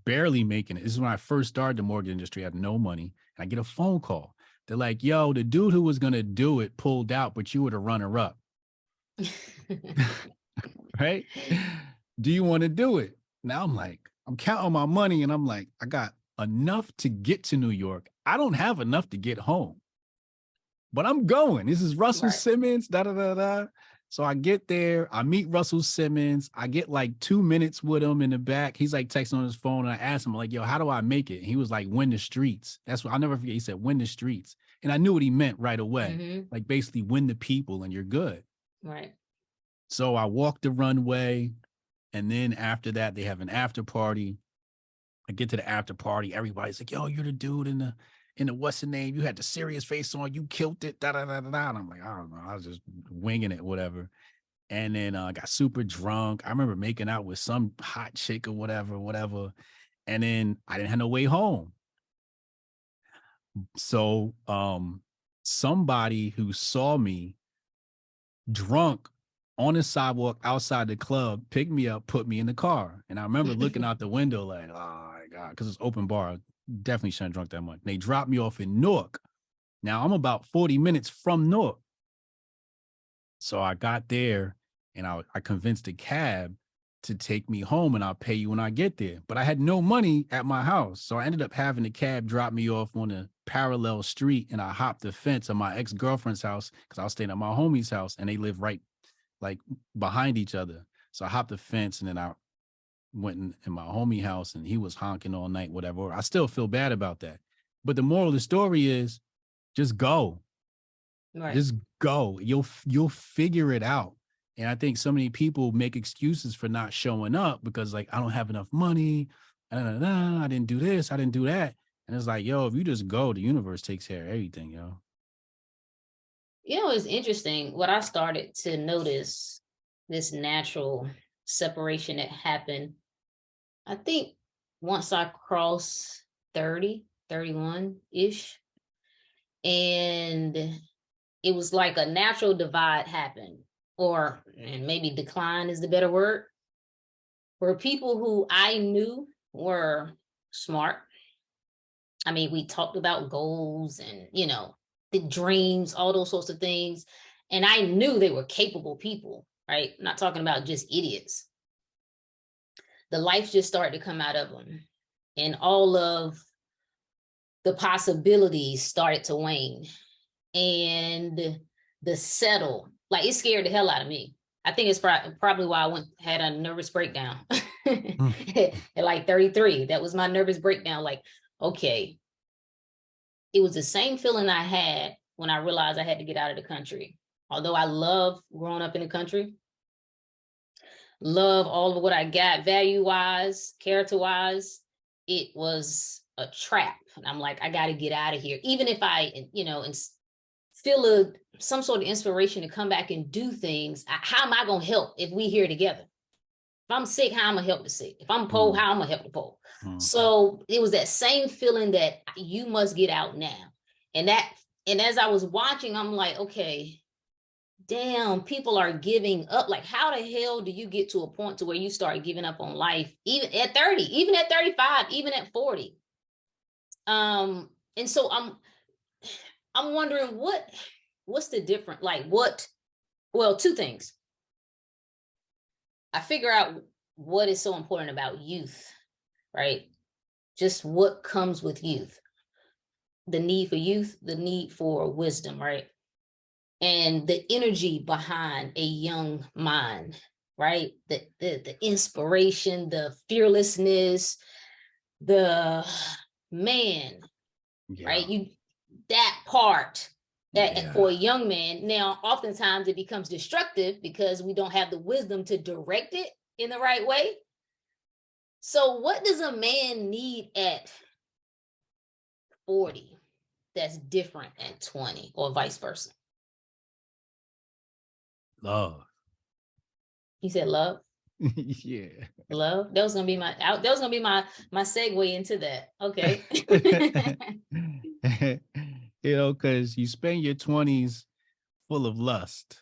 barely making it. This is when I first started the mortgage industry. I had no money. And I get a phone call. They're like, yo, the dude who was going to do it pulled out, but you were the runner up. Right? Do you want to do it? Now I'm like, I'm counting my money and I'm like, I got enough to get to New York. I don't have enough to get home, but I'm going. This is Russell Right. Simmons, da da da da. So I get there, I meet Russell Simmons. I get like 2 minutes with him in the back. He's like texting on his phone. And I asked him, like, yo, how do I make it? And he was like, win the streets. That's what I'll never forget. He said, win the streets. And I knew what he meant right away. Mm-hmm. Like basically win the people and you're good. Right. So I walked the runway. And then after that, they have an after party. I get to the after party. Everybody's like, yo, you're the dude in the what's the name? You had the serious face on. You killed it. Da, da, da, da, da. And I'm like, I don't know. I was just winging it, whatever. And then I got super drunk. I remember making out with some hot chick or whatever. And then I didn't have no way home. So somebody who saw me drunk on the sidewalk outside the club picked me up, put me in the car. And I remember looking out the window like, oh my God, because it's open bar. Definitely shouldn't have drunk that much. They dropped me off in Newark. Now I'm about 40 minutes from Newark. So I got there and I convinced a cab to take me home and I'll pay you when I get there. But I had no money at my house. So I ended up having the cab drop me off on a parallel street and I hopped the fence of my ex-girlfriend's house because I was staying at my homie's house and they live right like behind each other. So I hopped the fence and then I went in my homie house and he was honking all night, whatever. I still feel bad about that. But the moral of the story is just go. Right. Just go. You'll figure it out. And I think so many people make excuses for not showing up because like, I don't have enough money. I didn't do this. I didn't do that. And it's like, yo, if you just go, the universe takes care of everything, yo. It's interesting. What I started to notice, this natural separation that happened, I think once I crossed 30, 31-ish, and it was like a natural divide happened, and maybe decline is the better word, where people who I knew were smart. I mean, we talked about goals and, the dreams, all those sorts of things. And I knew they were capable people, right? I'm not talking about just idiots. The life just started to come out of them. And all of the possibilities started to wane. And the settle, like it scared the hell out of me. I think it's probably why I had a nervous breakdown at like 33. That was my nervous breakdown. Like, okay. It was the same feeling I had when I realized I had to get out of the country. Although I love growing up in the country, love all of what I got value-wise, character-wise, it was a trap. And I'm like, I got to get out of here. Even if I, feel some sort of inspiration to come back and do things, how am I going to help if we here together? If I'm sick, how am I going to help the sick? If I'm poor, how am I going to help the poor? So it was that same feeling that you must get out now. And as I was watching, I'm like, okay, damn, people are giving up. Like, how the hell do you get to a point to where you start giving up on life, even at 30, even at 35, even at 40? And so I'm wondering what's the difference? Like well, two things. I figure out what is so important about youth, right? Just what comes with youth. The need for youth, the need for wisdom, right? And the energy behind a young mind, right? The inspiration, the fearlessness, the man, Yeah. right? That part that Yeah. for a young man. Now, oftentimes it becomes destructive because we don't have the wisdom to direct it in the right way. So what does a man need at 40 that's different at 20, or vice versa? Love. You said love? Yeah. Love. That was gonna be my segue into that. Okay. You know, because you spend your 20s full of lust,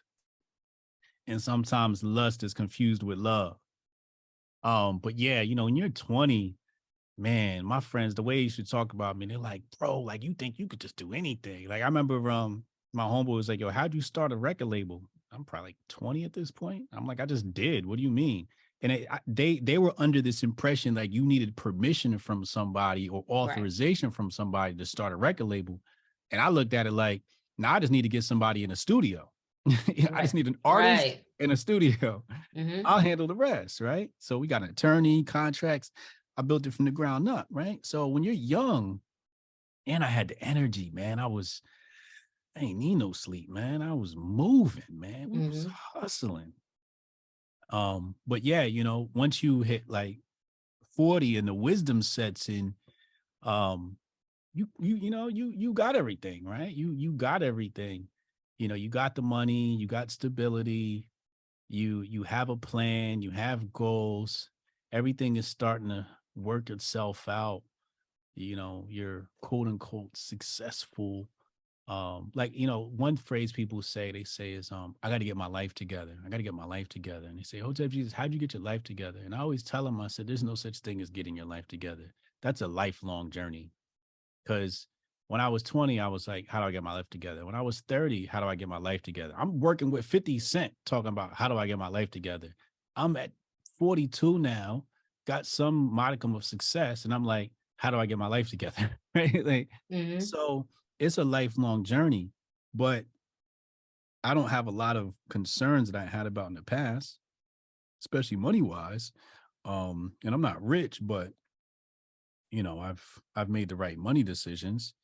and sometimes lust is confused with love. But yeah, you know, when you're 20, man, my friends, the way you should talk about me, they're like, bro, like you think you could just do anything. Like I remember my homeboy was like, yo, how'd you start a record label? I'm probably like 20 at this point. I'm like, I just did. What do you mean? And they were under this impression like you needed permission from somebody or Right. authorization from somebody to start a record label. And I looked at it like, now I just need to get somebody in a studio. I just Right. need an artist Right. in a studio. Mm-hmm. I'll handle the rest, right? So we got an attorney, contracts. I built it from the ground up, right? So when you're young, and I had the energy, man, I ain't need no sleep, man. I was moving, man. We was Mm-hmm. hustling. But yeah, you know, once you hit like 40 and the wisdom sets in, um, you got everything, right? You got everything. You know, you got the money, you got stability, you have a plan, you have goals, everything is starting to work itself out. You know, you're quote unquote successful. Like, you know, one phrase people say, they say is I got to get my life together. I got to get my life together. And they say, Hotep Jesus, how'd you get your life together? And I always tell them, I said, there's no such thing as getting your life together. That's a lifelong journey. Because when I was 20, I was like, how do I get my life together? When I was 30, how do I get my life together? I'm working with 50 Cent talking about how do I get my life together? I'm at 42 now, got some modicum of success, and I'm like, how do I get my life together? Right? Like, Mm-hmm. so it's a lifelong journey, but I don't have a lot of concerns that I had about in the past, especially money wise. And I'm not rich, but you know, I've made the right money decisions,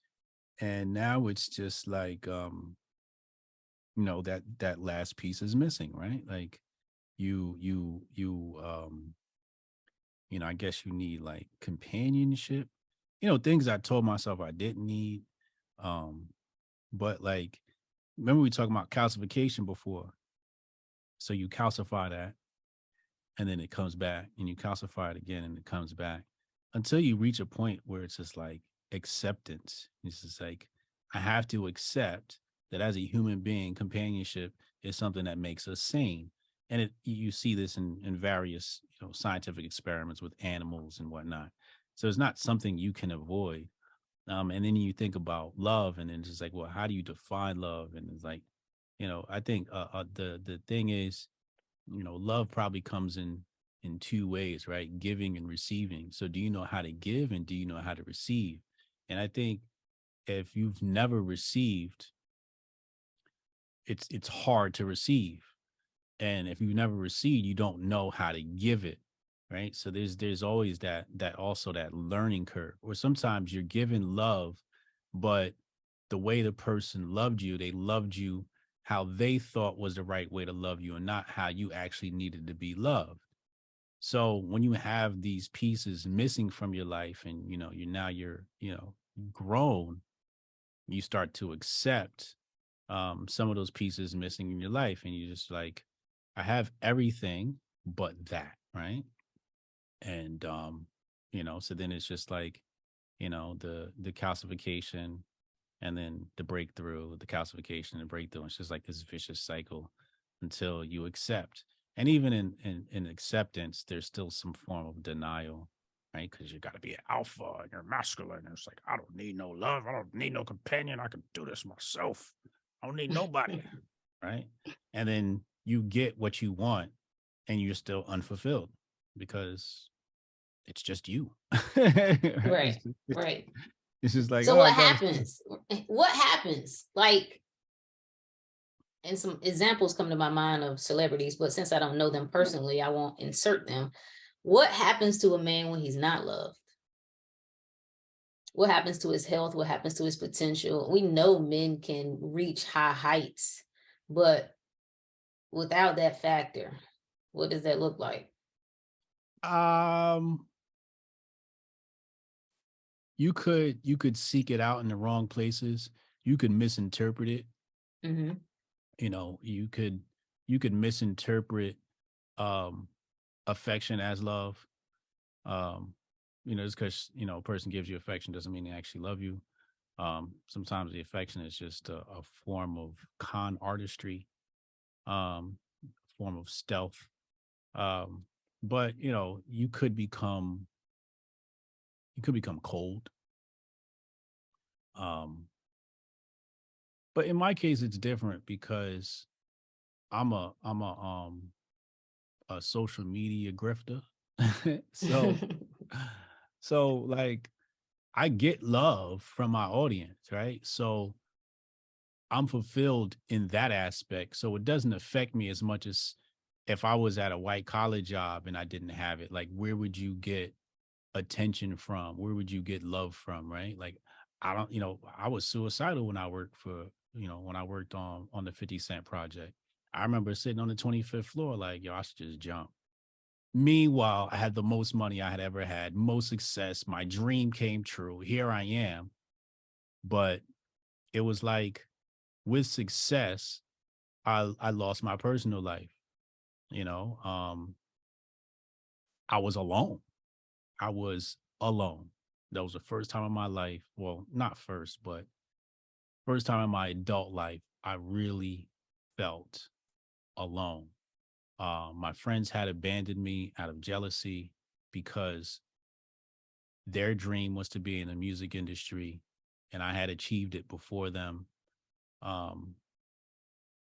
and now it's just like you know, that last piece is missing, right? Like you you know, I guess you need like companionship, you know, things I told myself I didn't need. um but like, remember we talked about calcification before. So you calcify that, and then it comes back, and you calcify it again, and it comes back until you reach a point where it's just like acceptance. It's just like, I have to accept that as a human being, companionship is something that makes us sane. And you see this in various, you know, scientific experiments with animals and whatnot. So it's not something you can avoid. And then you think about love, and then it's just like, well, how do you define love? And it's like, you know, I think the thing is, you know, love probably comes in two ways, right? Giving and receiving. So do you know how to give, and do you know how to receive? And I think if you've never received, it's hard to receive. And if you've never received, you don't know how to give it, right? So there's always that also that learning curve, or sometimes you're given love, but the way the person loved you, they loved you how they thought was the right way to love you, and not how you actually needed to be loved. So when you have these pieces missing from your life, and you know, you're you know, grown, you start to accept some of those pieces missing in your life, and you just like, I have everything but that, right? And you know, so then it's just like, you know, the calcification, and then the breakthrough, the calcification and breakthrough. It's just like this vicious cycle until you accept. And even in acceptance, there's still some form of denial, right? Because you got to be an alpha and you're masculine. And it's like, I don't need no love. I don't need no companion. I can do this myself. I don't need nobody, right? And then you get what you want and you're still unfulfilled because it's just you. Right, right. It's just like, So oh, I what got happens? What happens? Like, and some examples come to my mind of celebrities, but since I don't know them personally, I won't insert them. What happens to a man when he's not loved? What happens to his health? What happens to his potential? We know men can reach high heights, but without that factor, what does that look like? You could seek it out in the wrong places. You could misinterpret it. Mm-hmm. You know, you could misinterpret um affection as love. Um, just because a person gives you affection doesn't mean they actually love you. Sometimes the affection is just a form of con artistry, um, form of stealth. Um, but you could become cold. Um, but in my case, it's different because I'm a social media grifter. so so like I get love from my audience, right? So I'm fulfilled in that aspect. So it doesn't affect me as much as if I was at a white collar job and I didn't have it. Like, where would you get attention from? Where would you get love from? Right? Like, I don't, I was suicidal when I worked when I worked on the 50 Cent project. I remember sitting on the 25th floor, like, yo, I should just jump. Meanwhile, I had the most money I had ever had, most success. My dream came true. Here I am. But it was like with success, I lost my personal life. You know, I was alone. I was alone. That was the first time in my life. Well, not first, but first time in my adult life, I really felt alone. My friends had abandoned me out of jealousy because their dream was to be in the music industry and I had achieved it before them. Um,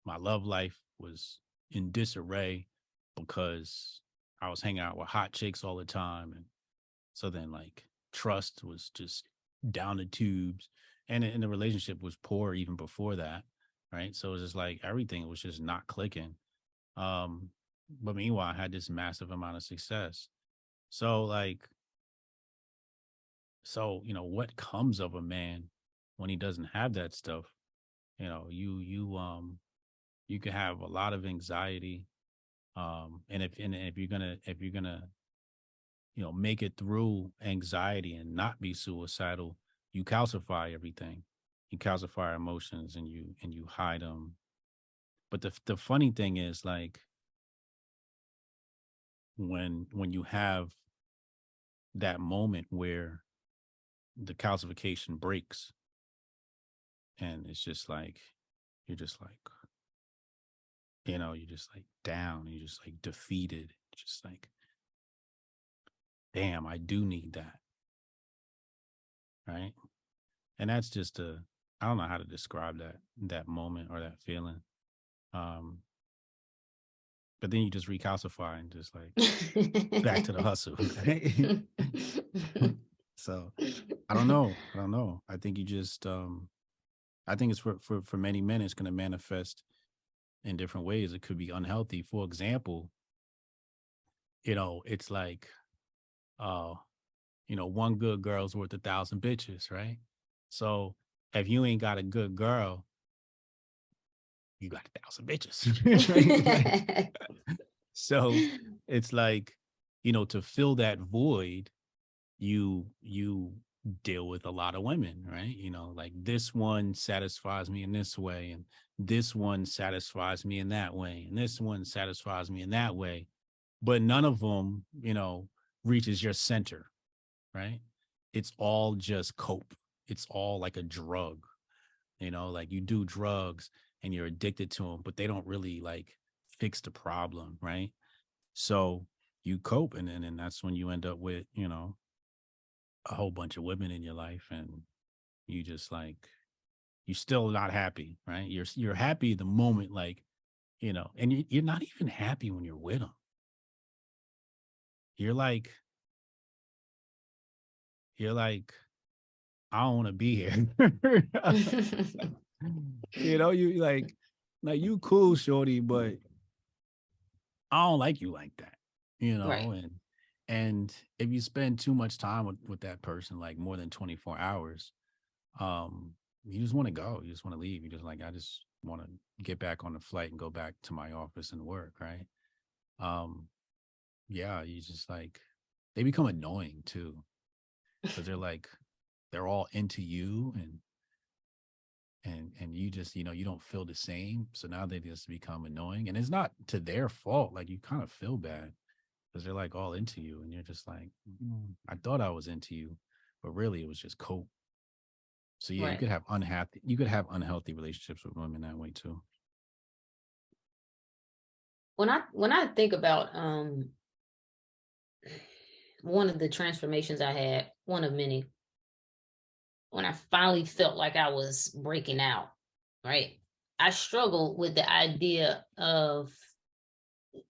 my love life was in disarray because I was hanging out with hot chicks all the time. And so then like trust was just down the tubes and the relationship was poor even before that. Right. So it was just like everything was just not clicking. Um, but meanwhile, I had this massive amount of success. So like, what comes of a man when he doesn't have that stuff? You can have a lot of anxiety. And if you're gonna make it through anxiety and not be suicidal, you calcify everything. You calcify emotions and you hide them. But the funny thing is, like, when you have that moment where the calcification breaks and it's just like you're just like you're just like down, you're just like defeated, just like, damn, I do need that, right? And that's just I don't know how to describe that moment or that feeling. Um, but then you just recalcify and just like back to the hustle. Right? So I don't know. I don't know. I think you just I think it's for many men it's gonna manifest in different ways. It could be unhealthy. For example, it's like uh, one good girl's worth 1,000 bitches, right? So if you ain't got a good girl, you got 1,000 bitches. Right? Like, so it's like, to fill that void, you deal with a lot of women, right? Like, this one satisfies me in this way, and this one satisfies me in that way, and this one satisfies me in that way, but none of them, reaches your center, right? It's all just cope. It's all like a drug. Like you do drugs and you're addicted to them, but they don't really like fix the problem, right? So you cope, and then that's when you end up with, a whole bunch of women in your life, and you just like, you're still not happy, right? You're happy the moment, like, and you're not even happy when you're with them. You're like, I don't want to be here. You like you cool, shorty, but I don't like you like that, Right. and if you spend too much time with that person, like more than 24 hours, you just want to go. You just want to leave. You just like, I just want to get back on the flight and go back to my office and work, right? Yeah, you just like, they become annoying too, because they're all into you, and you just, you don't feel the same. So now they just become annoying, and it's not to their fault. Like, you kind of feel bad because they're like all into you, and you're just like, I thought I was into you, but really it was just cope. So yeah, Right. you could have unhealthy relationships with women that way too. When I think about one of the transformations I had, one of many, when I finally felt like I was breaking out, right? I struggled with the idea of,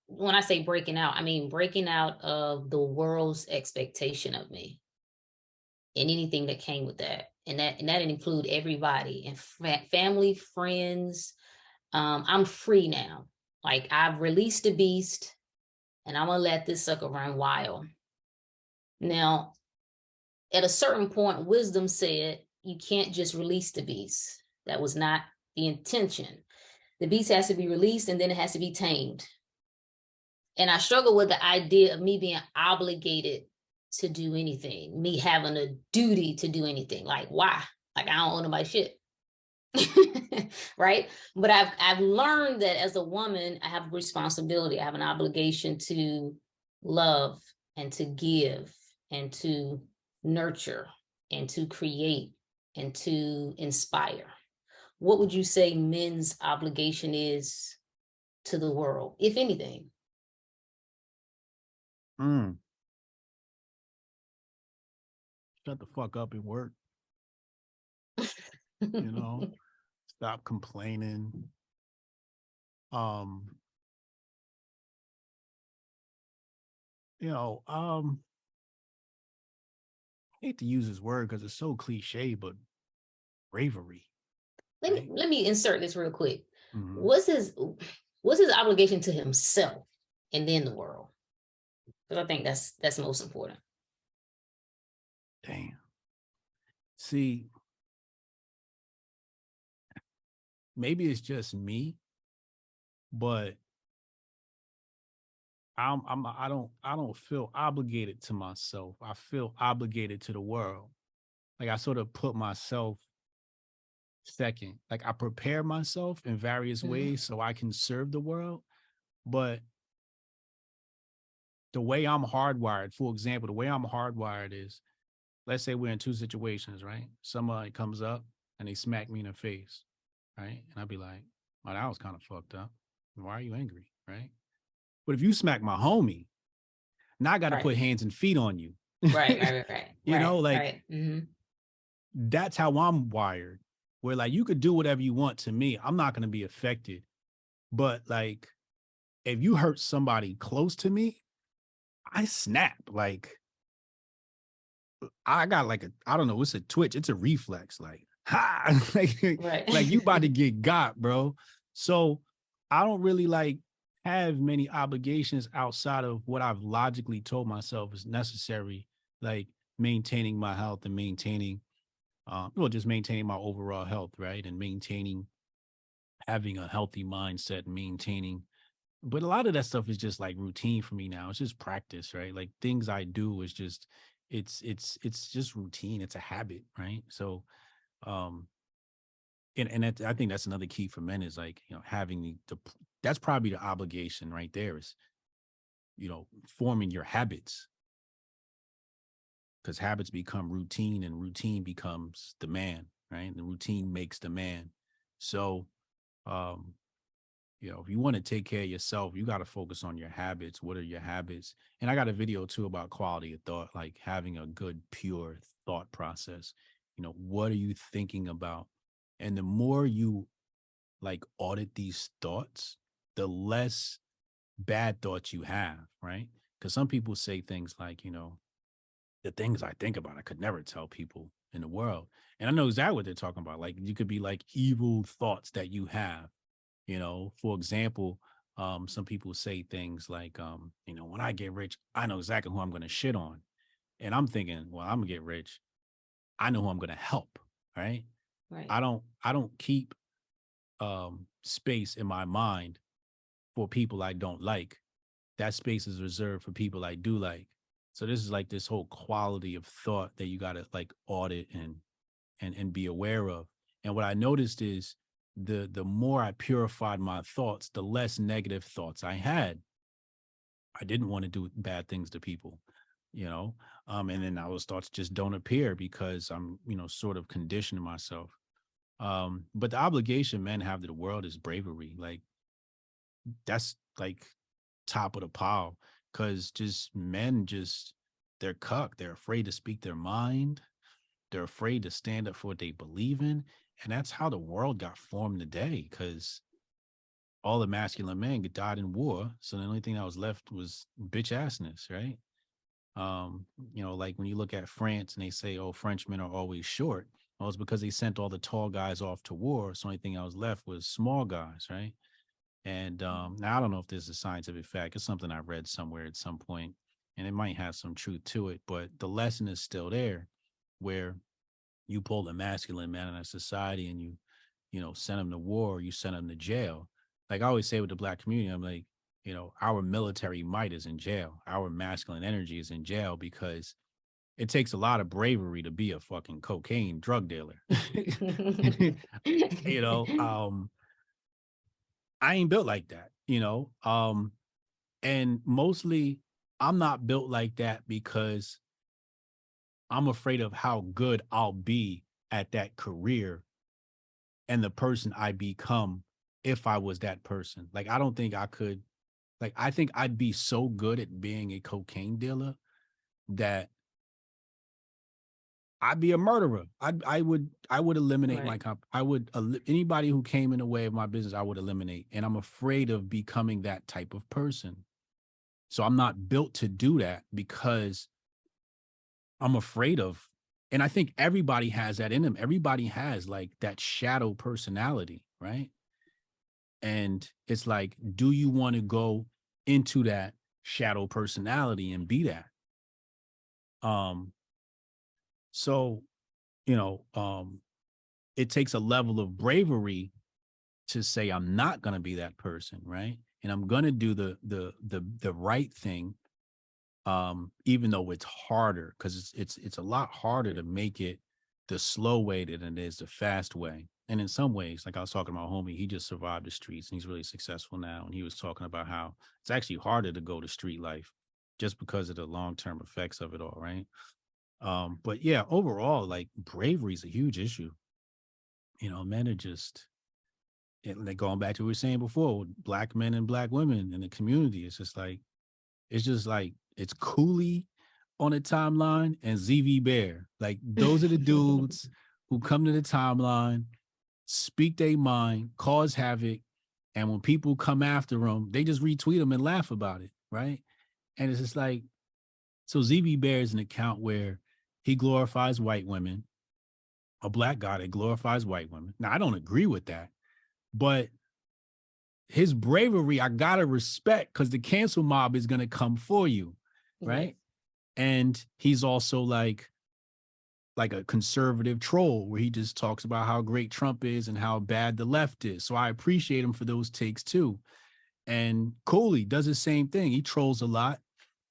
when I say breaking out, I mean breaking out of the world's expectation of me and anything that came with that. And that include everybody and family, friends. I'm free now. Like, I've released the beast and I'm gonna let this sucker run wild. Now, at a certain point, wisdom said you can't just release the beast. That was not the intention. The beast has to be released and then it has to be tamed. And I struggle with the idea of me being obligated to do anything, me having a duty to do anything. Like, why? Like, I don't owe nobody shit. Right? But I've learned that as a woman, I have a responsibility. I have an obligation to love and to give and to nurture and to create and to inspire. What would you say men's obligation is to the world, if anything? Mm. Shut the fuck up and work. you know Stop complaining. um you know um I hate to use this word because it's so cliche, but bravery, let me right? let me insert this real quick. Mm-hmm. What's his obligation to himself and then the world? Because I think that's most important. Damn. See, maybe it's just me, but I don't feel obligated to myself. I feel obligated to the world. Like, I sort of put myself second. Like, I prepare myself in various Mhm. ways so I can serve the world. But the way I'm hardwired, for example, the way I'm hardwired is, let's say we're in two situations, right? Somebody comes up and they smack me in the face, right? And I'd be like, oh, that was kind of fucked up. Why are you angry, right? But if you smack my homie, now I got to Right, put hands and feet on you. right, right, right, right, right, Like, right. Mm-hmm. that's how I'm wired. Where like, you could do whatever you want to me, I'm not going to be affected. But like, if you hurt somebody close to me, I snap. Like, I got like I don't know, it's a twitch, it's a reflex, like, ha, Right. like you about to get got, bro. So I don't really like have many obligations outside of what I've logically told myself is necessary, like maintaining my health and maintaining, just maintaining my overall health, right? And maintaining having a healthy mindset, maintaining. But a lot of that stuff is just like routine for me now. It's just practice, right? Like, things I do is just, it's just routine. It's a habit, right? So, um, and I think that's another key for men is like, having that's probably the obligation right there is, forming your habits, because habits become routine and routine becomes the man, right? The routine makes the man. So, if you want to take care of yourself, you got to focus on your habits. What are your habits? And I got a video too about quality of thought, like having a good, pure thought process. What are you thinking about? And the more you like audit these thoughts, the less bad thoughts you have, right? Because some people say things like, the things I think about, I could never tell people in the world. And I know exactly what they're talking about. Like, you could be like evil thoughts that you have. For example, some people say things like, when I get rich, I know exactly who I'm going to shit on. And I'm thinking, well, I'm gonna get rich. I know who I'm going to help. Right. Right. I don't keep space in my mind for people I don't like. That space is reserved for people I do like. So this is like this whole quality of thought that you got to like audit and be aware of. And what I noticed is the more I purified my thoughts, the less negative thoughts I had. I didn't want to do bad things to people, and then those thoughts just don't appear because I'm, sort of conditioning myself. But the obligation men have to the world is bravery. Like, that's like top of the pile, because just men, they're cucked. They're afraid to speak their mind. They're afraid to stand up for what they believe in. And that's how the world got formed today, because all the masculine men died in war. So the only thing that was left was bitch assness, right? Like when you look at France and they say, oh, Frenchmen are always short. Well, it's because they sent all the tall guys off to war. So the only thing that was left was small guys, right? And now I don't know if this is a scientific fact. It's something I read somewhere at some point, and it might have some truth to it. But the lesson is still there, where you pull the masculine man in a society and you send them to war, you send them to jail. Like I always say with the Black community, I'm like, our military might is in jail. Our masculine energy is in jail because it takes a lot of bravery to be a fucking cocaine drug dealer. I ain't built like that, and mostly I'm not built like that because I'm afraid of how good I'll be at that career and the person I become if I was that person. Like, I don't think I could, like, I think I'd be so good at being a cocaine dealer that I'd be a murderer. I would eliminate Right. anybody who came in the way of my business, I would eliminate. And I'm afraid of becoming that type of person. So I'm not built to do that because I'm afraid of, and I think everybody has that in them. Everybody has like that shadow personality, right? And it's like, do you want to go into that shadow personality and be that? So, it takes a level of bravery to say I'm not going to be that person, right? And I'm going to do the right thing, even though it's harder, because it's a lot harder to make it the slow way than it is the fast way. And in some ways, like I was talking about homie, he just survived the streets and he's really successful now. And he was talking about how it's actually harder to go to street life just because of the long-term effects of it all, right? But yeah, overall, like bravery is a huge issue. Men are just, like going back to what we were saying before, Black men and Black women in the community. It's just like it's Cooley on the timeline and ZV Bear. Like, those are the dudes who come to the timeline, speak their mind, cause havoc, and when people come after them, they just retweet them and laugh about it, right? And it's just like, so ZV Bear is an account where he glorifies white women, a Black guy that glorifies white women. Now, I don't agree with that, but his bravery, I gotta respect, because the cancel mob is gonna come for you, right? Yes. And he's also like a conservative troll where he just talks about how great Trump is and how bad the left is. So I appreciate him for those takes too. And Cooley does the same thing. He trolls a lot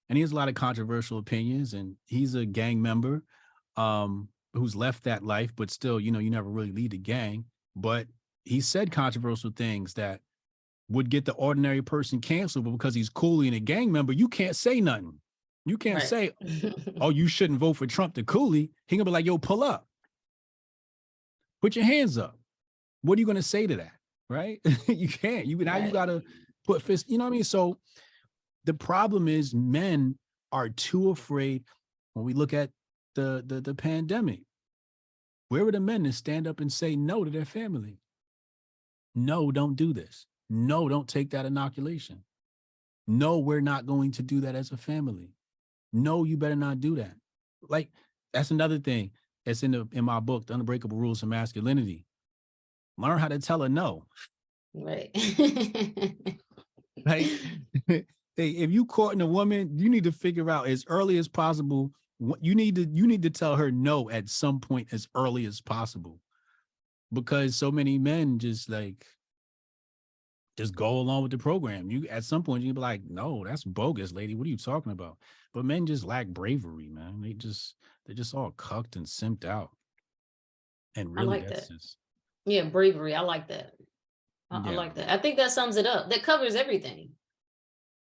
and he has a lot of controversial opinions, and he's a gang member who's left that life, but still, you never really lead a gang. But he said controversial things that would get the ordinary person canceled, but because he's Cooley and a gang member, you can't say nothing. You can't Right. say, oh, you shouldn't vote for Trump to Cooley. He gonna be like, yo, pull up. Put your hands up. What are you going to say to that? Right? You can't. Now you got to put fist, you know what I mean? So the problem is men are too afraid. When we look at the pandemic, where were the men to stand up and say no to their family? No, don't do this. No, don't take that inoculation. No, we're not going to do that as a family. No, you better not do that. Like, that's another thing that's in my book, The Unbreakable Rules of Masculinity. Learn how to tell a no. Right. Like, hey, if you courting a woman, you need to figure out as early as possible. You need to tell her no at some point as early as possible, because so many men just go along with the program. You at some point you be like, no, that's bogus, lady. What are you talking about? But men just lack bravery, man. They're just all cucked and simped out. And really, like that's that. just Yeah, bravery. I like that. I like that. I think that sums it up. That covers everything.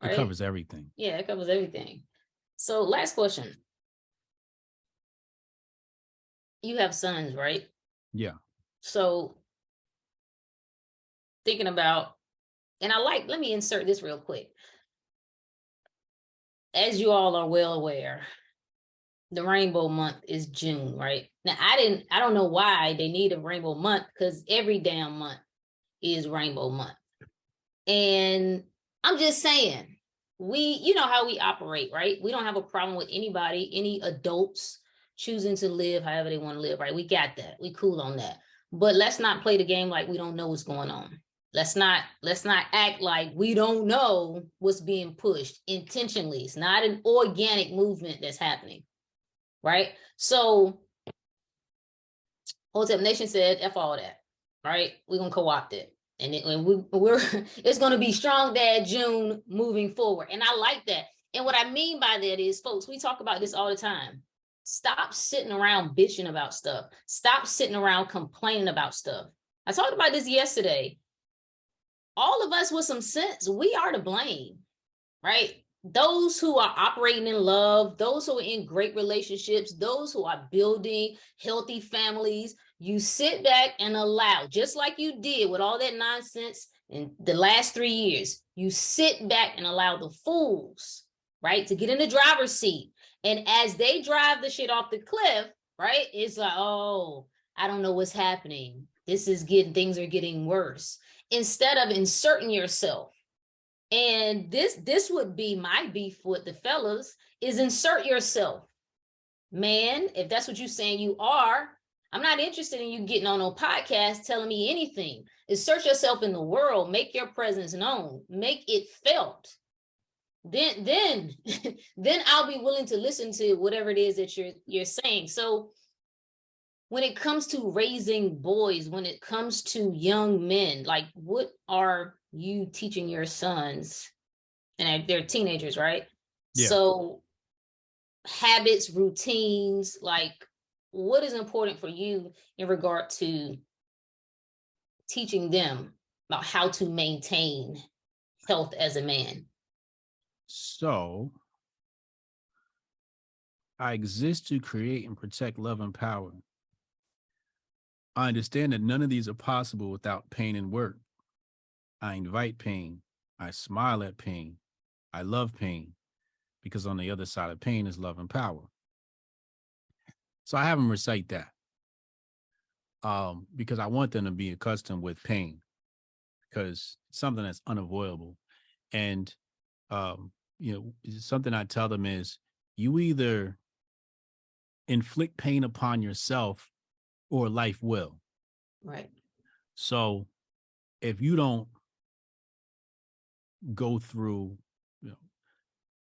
Right? It covers everything. Yeah, it covers everything. So last question. You have sons, right? Yeah. So thinking about, and let me insert this real quick. As you all are well aware, the rainbow month is June, right? Now, I don't know why they need a rainbow month, because every damn month is rainbow month. And I'm just saying, you know how we operate, right? We don't have a problem with anybody, any adults choosing to live however they want to live, right? We got that. We cool on that. But let's not play the game like we don't know what's going on. Let's not act like we don't know what's being pushed intentionally. It's not an organic movement that's happening, right? So Hotep Nation said, F all that, right? We're going to co-opt it. And it's going to be Strong Dad June moving forward. And I like that. And what I mean by that is, folks, we talk about this all the time. Stop sitting around bitching about stuff. Stop sitting around complaining about stuff. I talked about this yesterday. All of us with some sense, we are to blame, right? Those who are operating in love, those who are in great relationships, those who are building healthy families, you sit back and allow, just like you did with all that nonsense in the last 3 years, you sit back and allow the fools, right, to get in the driver's seat. And as they drive the shit off the cliff, right, it's like, oh, I don't know what's happening. Things are getting worse. Instead of inserting yourself. And this would be my beef with the fellas, is insert yourself. Man, if that's what you're saying you are, I'm not interested in you getting on a podcast telling me anything. Insert yourself in the world, make your presence known, make it felt. Then I'll be willing to listen to whatever it is that you're saying. So when it comes to raising boys, when it comes to young men, like, what are you teaching your sons? And they're teenagers, right? Yeah. So habits, routines, like, what is important for you in regard to teaching them about how to maintain health as a man? So I exist to create and protect love and power. I understand that none of these are possible without pain and work. I invite pain. I smile at pain. I love pain, because on the other side of pain is love and power. So I have them recite that because I want them to be accustomed with pain, because it's something that's unavoidable. And, something I tell them is, you either inflict pain upon yourself or life will. Right. So if you don't go through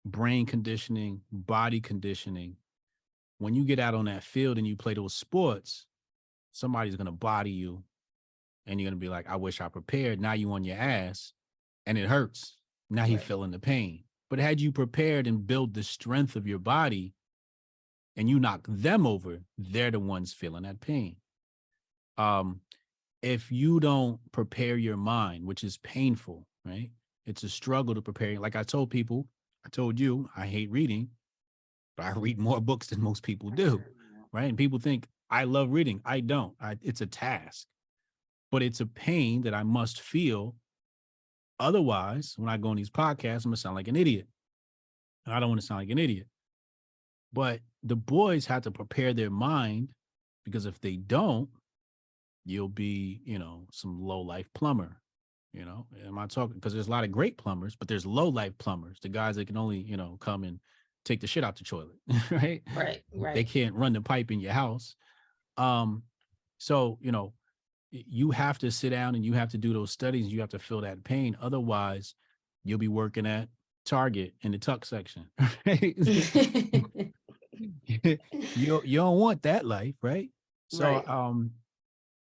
brain conditioning, body conditioning, when you get out on that field and you play those sports, somebody's going to body you and you're going to be like, I wish I prepared. Now you on your ass and it hurts. Now you're feeling the pain. But had you prepared and built the strength of your body and you knock them over, they're the ones feeling that pain. If you don't prepare your mind, which is painful, right? It's a struggle to prepare. Like I told you, I hate reading, but I read more books than most people do, right? And people think I love reading. I don't. It's a task, but it's a pain that I must feel. Otherwise, when I go on these podcasts, I'm gonna sound like an idiot. And I don't want to sound like an idiot. But the boys have to prepare their mind, because if they don't, you'll be, some low life plumber. Am I talking? Because there's a lot of great plumbers, but there's low life plumbers, the guys that can only, come and take the shit out the toilet, right? Right. They can't run the pipe in your house. So, you have to sit down and you have to do those studies. And you have to feel that pain. Otherwise, you'll be working at Target in the tuck section. Right? you don't want that life, right? So, Right.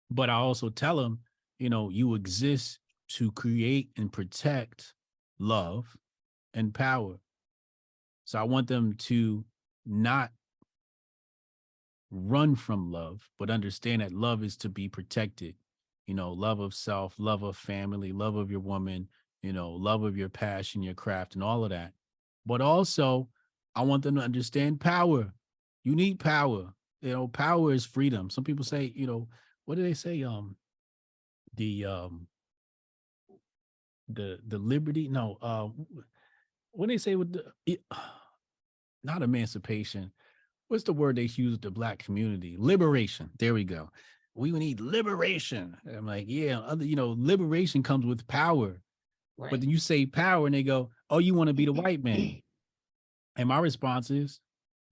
but I also tell them, you exist to create and protect love and power. So I want them to not run from love, but understand that love is to be protected. Love of self, love of family, love of your woman, love of your passion, your craft, and all of that. But also, I want them to understand power. You need power. Power is freedom. Some people say, what do they say? The the liberty. No, what do they say with not emancipation? What's the word they use with the Black community? Liberation. There we go. We need liberation. I'm like, yeah, liberation comes with power. Right. But then you say power and they go, oh, you want to be the white man. And my response is,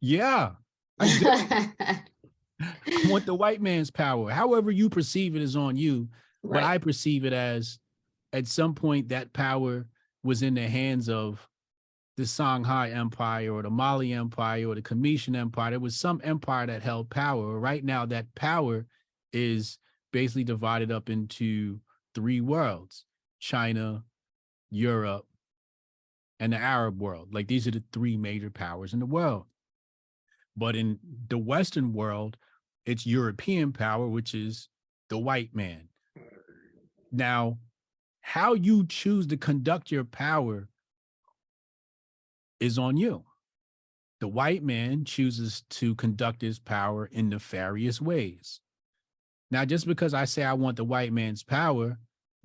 yeah, I do. I want the white man's power. However you perceive it is on you. Right. But I perceive it as, at some point, that power was in the hands of the Songhai Empire or the Mali Empire or the Comitian Empire. There was some empire that held power. Right now, that power is basically divided up into 3 worlds: China, Europe, and the Arab world. Like, these are the 3 major powers in the world. But in the Western world, it's European power, which is the white man. Now, how you choose to conduct your power is on you. The white man chooses to conduct his power in nefarious ways. Now, just because I say I want the white man's power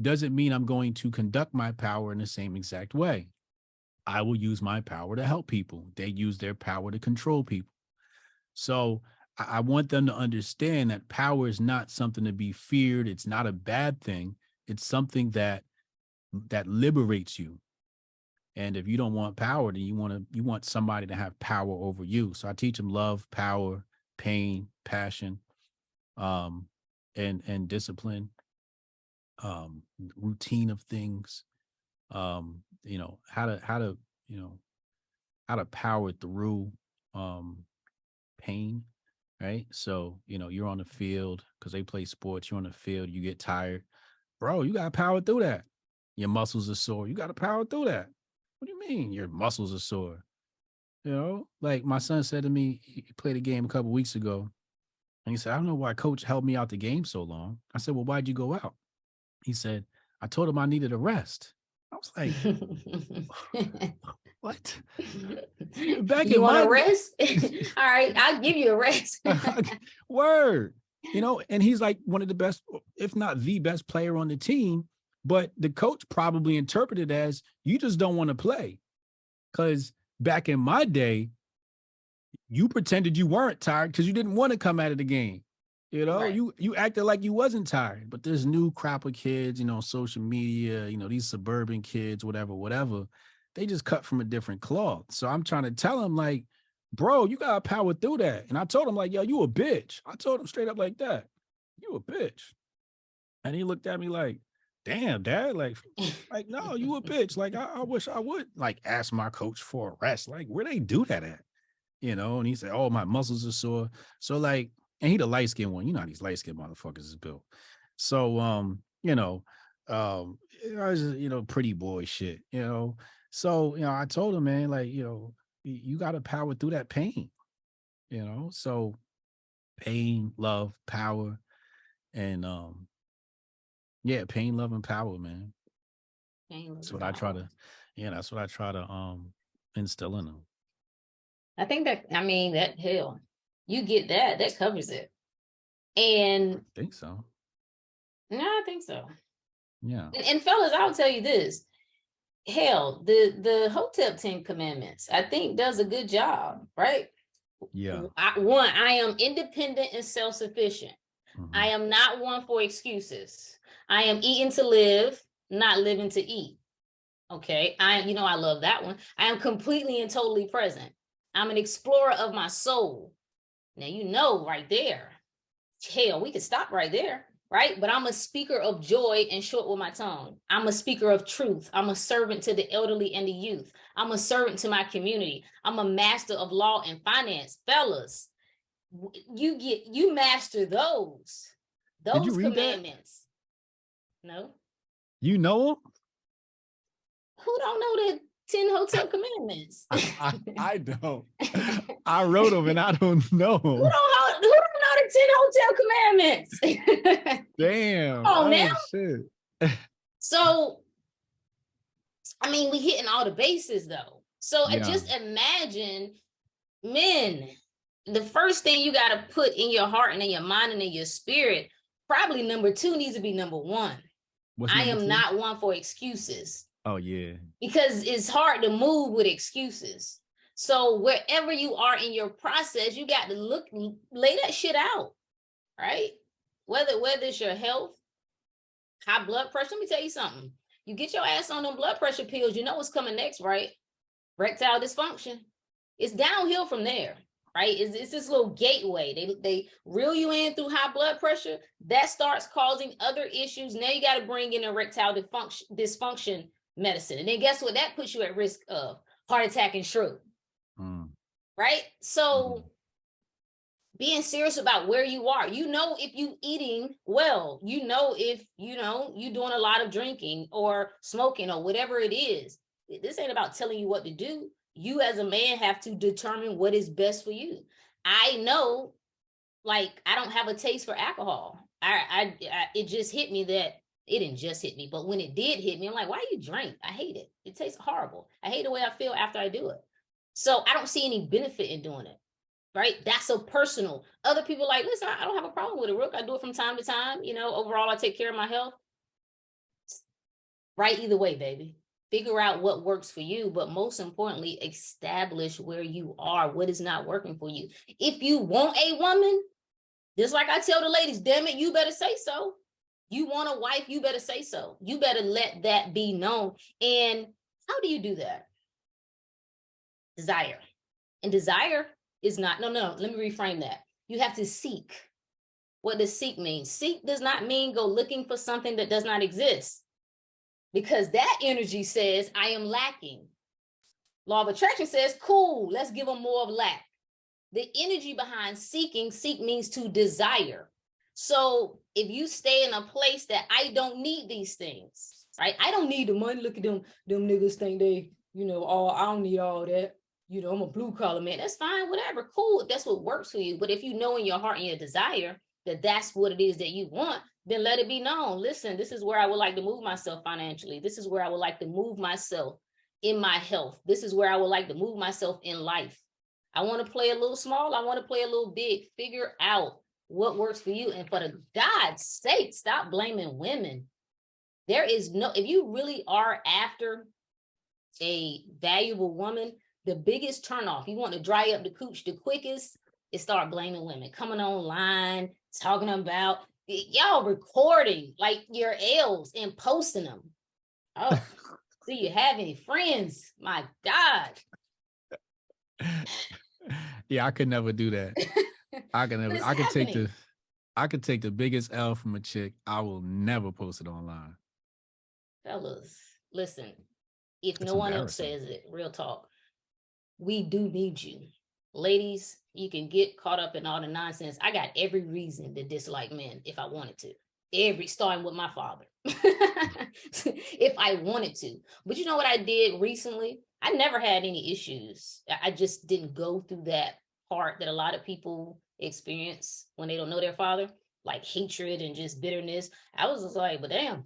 doesn't mean I'm going to conduct my power in the same exact way. I will use my power to help people. They use their power to control people. So I want them to understand that power is not something to be feared. It's not a bad thing. It's something that liberates you. And if you don't want power, then you want somebody to have power over you. So I teach them love, power, pain, passion, and discipline, routine of things, how to power through pain, right? So, you're on the field because they play sports, you're on the field, you get tired. Bro, you gotta power through that. Your muscles are sore. You gotta power through that. What do you mean your muscles are sore? Like my son said to me, he played a game a couple weeks ago, and he said, I don't know why coach held me out the game so long. I said, well, why'd you go out? He said, I told him I needed a rest. I was like, what? Back you in want my a rest? All right, I'll give you a rest. Word. And he's like one of the best, if not the best player on the team. But the coach probably interpreted as, you just don't want to play. Because back in my day, you pretended you weren't tired because you didn't want to come out of the game. Right. You acted like you wasn't tired. But this new crop of kids, social media, these suburban kids, whatever, they just cut from a different cloth. So I'm trying to tell them, like, bro, you got to power through that. And I told him, like, yo, you a bitch. I told him straight up like that. You a bitch. And he looked at me like, damn, dad, like, no, you a bitch. Like, I wish I would, like, ask my coach for a rest. Like, where they do that at? And he said, oh, my muscles are sore. So, like, and he the light-skinned one. You know how these light-skinned motherfuckers is built. So, pretty boy shit, So, I told him, man, like, you got to power through that pain, So pain, love, power, and, pain, love, and power, man. That's what I try to instill in them. I think that hell, you get that covers it. And I think so. no, I think so. Yeah. And fellas, I'll tell you this. Hell, the Hotep 10 Commandments, I think, does a good job, right? Yeah. I am independent and self-sufficient. Mhm. I am not one for excuses. I am eating to live, not living to eat. Okay, I love that one. I am completely and totally present. I'm an explorer of my soul. Now, right there. Hell, we could stop right there, right? But I'm a speaker of joy and short with my tongue. I'm a speaker of truth. I'm a servant to the elderly and the youth. I'm a servant to my community. I'm a master of law and finance. Fellas, you master Did you read commandments. No? You know them? Who don't know the 10 Hotep commandments? I don't. I wrote them and I don't know. Who don't know the 10 Hotep commandments? Damn. Oh, now? Shit. So, I mean, we hitting all the bases though. So Yeah. just imagine, men, the first thing you got to put in your heart and in your mind and in your spirit, probably number 2 needs to be number 1. I am not one for excuses. Oh, yeah. Because it's hard to move with excuses. So wherever you are in your process, you got to lay that shit out, right? Whether it's your health, high blood pressure. Let me tell you something. You get your ass on them blood pressure pills, you know what's coming next, right? Erectile dysfunction. It's downhill from there, right? It's this little gateway. They reel you in through high blood pressure. That starts causing other issues. Now you got to bring in erectile dysfunction medicine. And then guess what? That puts you at risk of heart attack and stroke. Right? So being serious about where you are, if you eating well, if you doing a lot of drinking or smoking or whatever it is. This ain't about telling you what to do. You as a man have to determine what is best for you. I know, like, I don't have a taste for alcohol. It just hit me that it didn't just hit me, but when it did hit me, I'm like, why you drink? I hate it. It tastes horrible. I hate the way I feel after I do it. So I don't see any benefit in doing it, right? That's so personal. Other people like, listen, I don't have a problem with it, Rook. I do it from time to time. Overall, I take care of my health. Right? Either way, baby. Figure out what works for you, but most importantly, establish where you are, what is not working for you. If you want a woman, just like I tell the ladies, damn it, you better say so. You want a wife, you better say so. You better let that be known. And how do you do that? Desire. And desire is not, no, let me reframe that. You have to seek. What does seek mean? Seek does not mean go looking for something that does not exist. Because that energy says, I am lacking. Law of attraction says, cool, let's give them more of lack. The energy behind seek means to desire. So if you stay in a place that I don't need these things, right? I don't need the money. Look at them niggas think they, I don't need all that. I'm a blue collar man. That's fine, whatever, cool. If that's what works for you. But if you know in your heart and your desire that that's what it is that you want, then let it be known. Listen, this is where I would like to move myself financially. This is where I would like to move myself in my health. This is where I would like to move myself in life. I want to play a little small. I want to play a little big. Figure out what works for you. And for the God's sake, stop blaming women. There is no, if you really are after a valuable woman, the biggest turnoff, you want to dry up the cooch the quickest, is start blaming women. Coming online, talking about, y'all recording like your L's and posting them. Oh, do you have any friends? My God. Yeah, I could never do that. I could take the biggest L from a chick. I will never post it online. Fellas, listen, if no one else says it, real talk, we do need you. Ladies, you can get caught up in all the nonsense. I got every reason to dislike men if I wanted to. Starting with my father. If I wanted to. But you know what I did recently? I never had any issues. I just didn't go through that part that a lot of people experience when they don't know their father, like hatred and just bitterness. I was just like, but damn,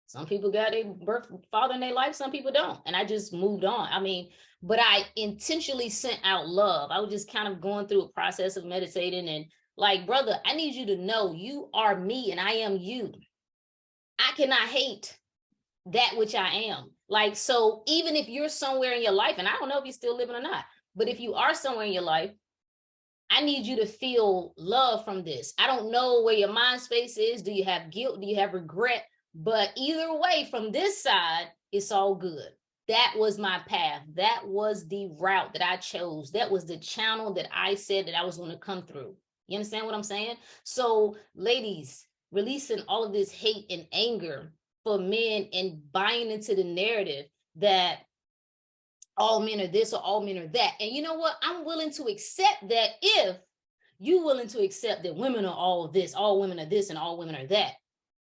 some people got their birth father in their life, some people don't. And I just moved on. I mean, but I intentionally sent out love. I was just kind of going through a process of meditating and Like, brother, I need you to know you are me and I am you. I cannot hate that which I am. Like, so even if you're somewhere in your life, and I don't know if you're still living or not, but if you are somewhere in your life, I need you to feel love from this. I don't know where your mind space is. Do you have guilt? Do you have regret? But either way, from this side, it's all good. That was my path. That was the route that I chose. That was the channel that I said that I was going to come through. You understand what I'm saying? So, ladies, releasing all of this hate and anger for men and buying into the narrative that all men are this or all men are that. And you know what? I'm willing to accept that if you're willing to accept that women are all this, all women are this, and all women are that.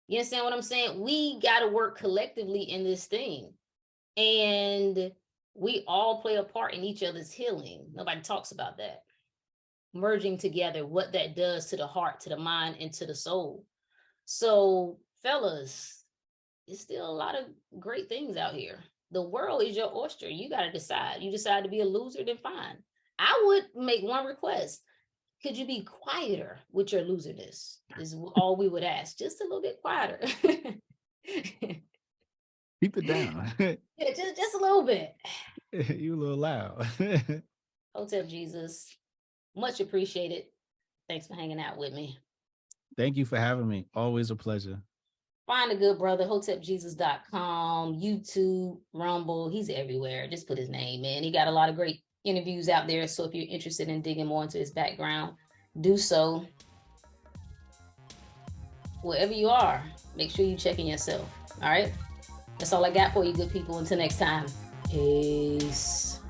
You understand what I'm saying? We got to work collectively in this thing. And we all play a part in each other's healing. Nobody talks about that. Merging together, what that does to the heart, to the mind, and to the soul. So, fellas, there's still a lot of great things out here. The world is your oyster. You got to decide. You decide to be a loser, then fine. I would make one request. Could you be quieter with your loserness? Is all we would ask. Just a little bit quieter. Keep it down. Yeah, just a little bit. You a little loud. Hotep Jesus, much appreciated. Thanks for hanging out with me. Thank you for having me. Always a pleasure. Find a good brother, hotepjesus.com, YouTube, Rumble. He's everywhere. Just put his name in. He got a lot of great interviews out there. So if you're interested in digging more into his background, do so. Wherever you are, make sure you check in yourself. All right? That's all I got for you, good people. Until next time. Peace.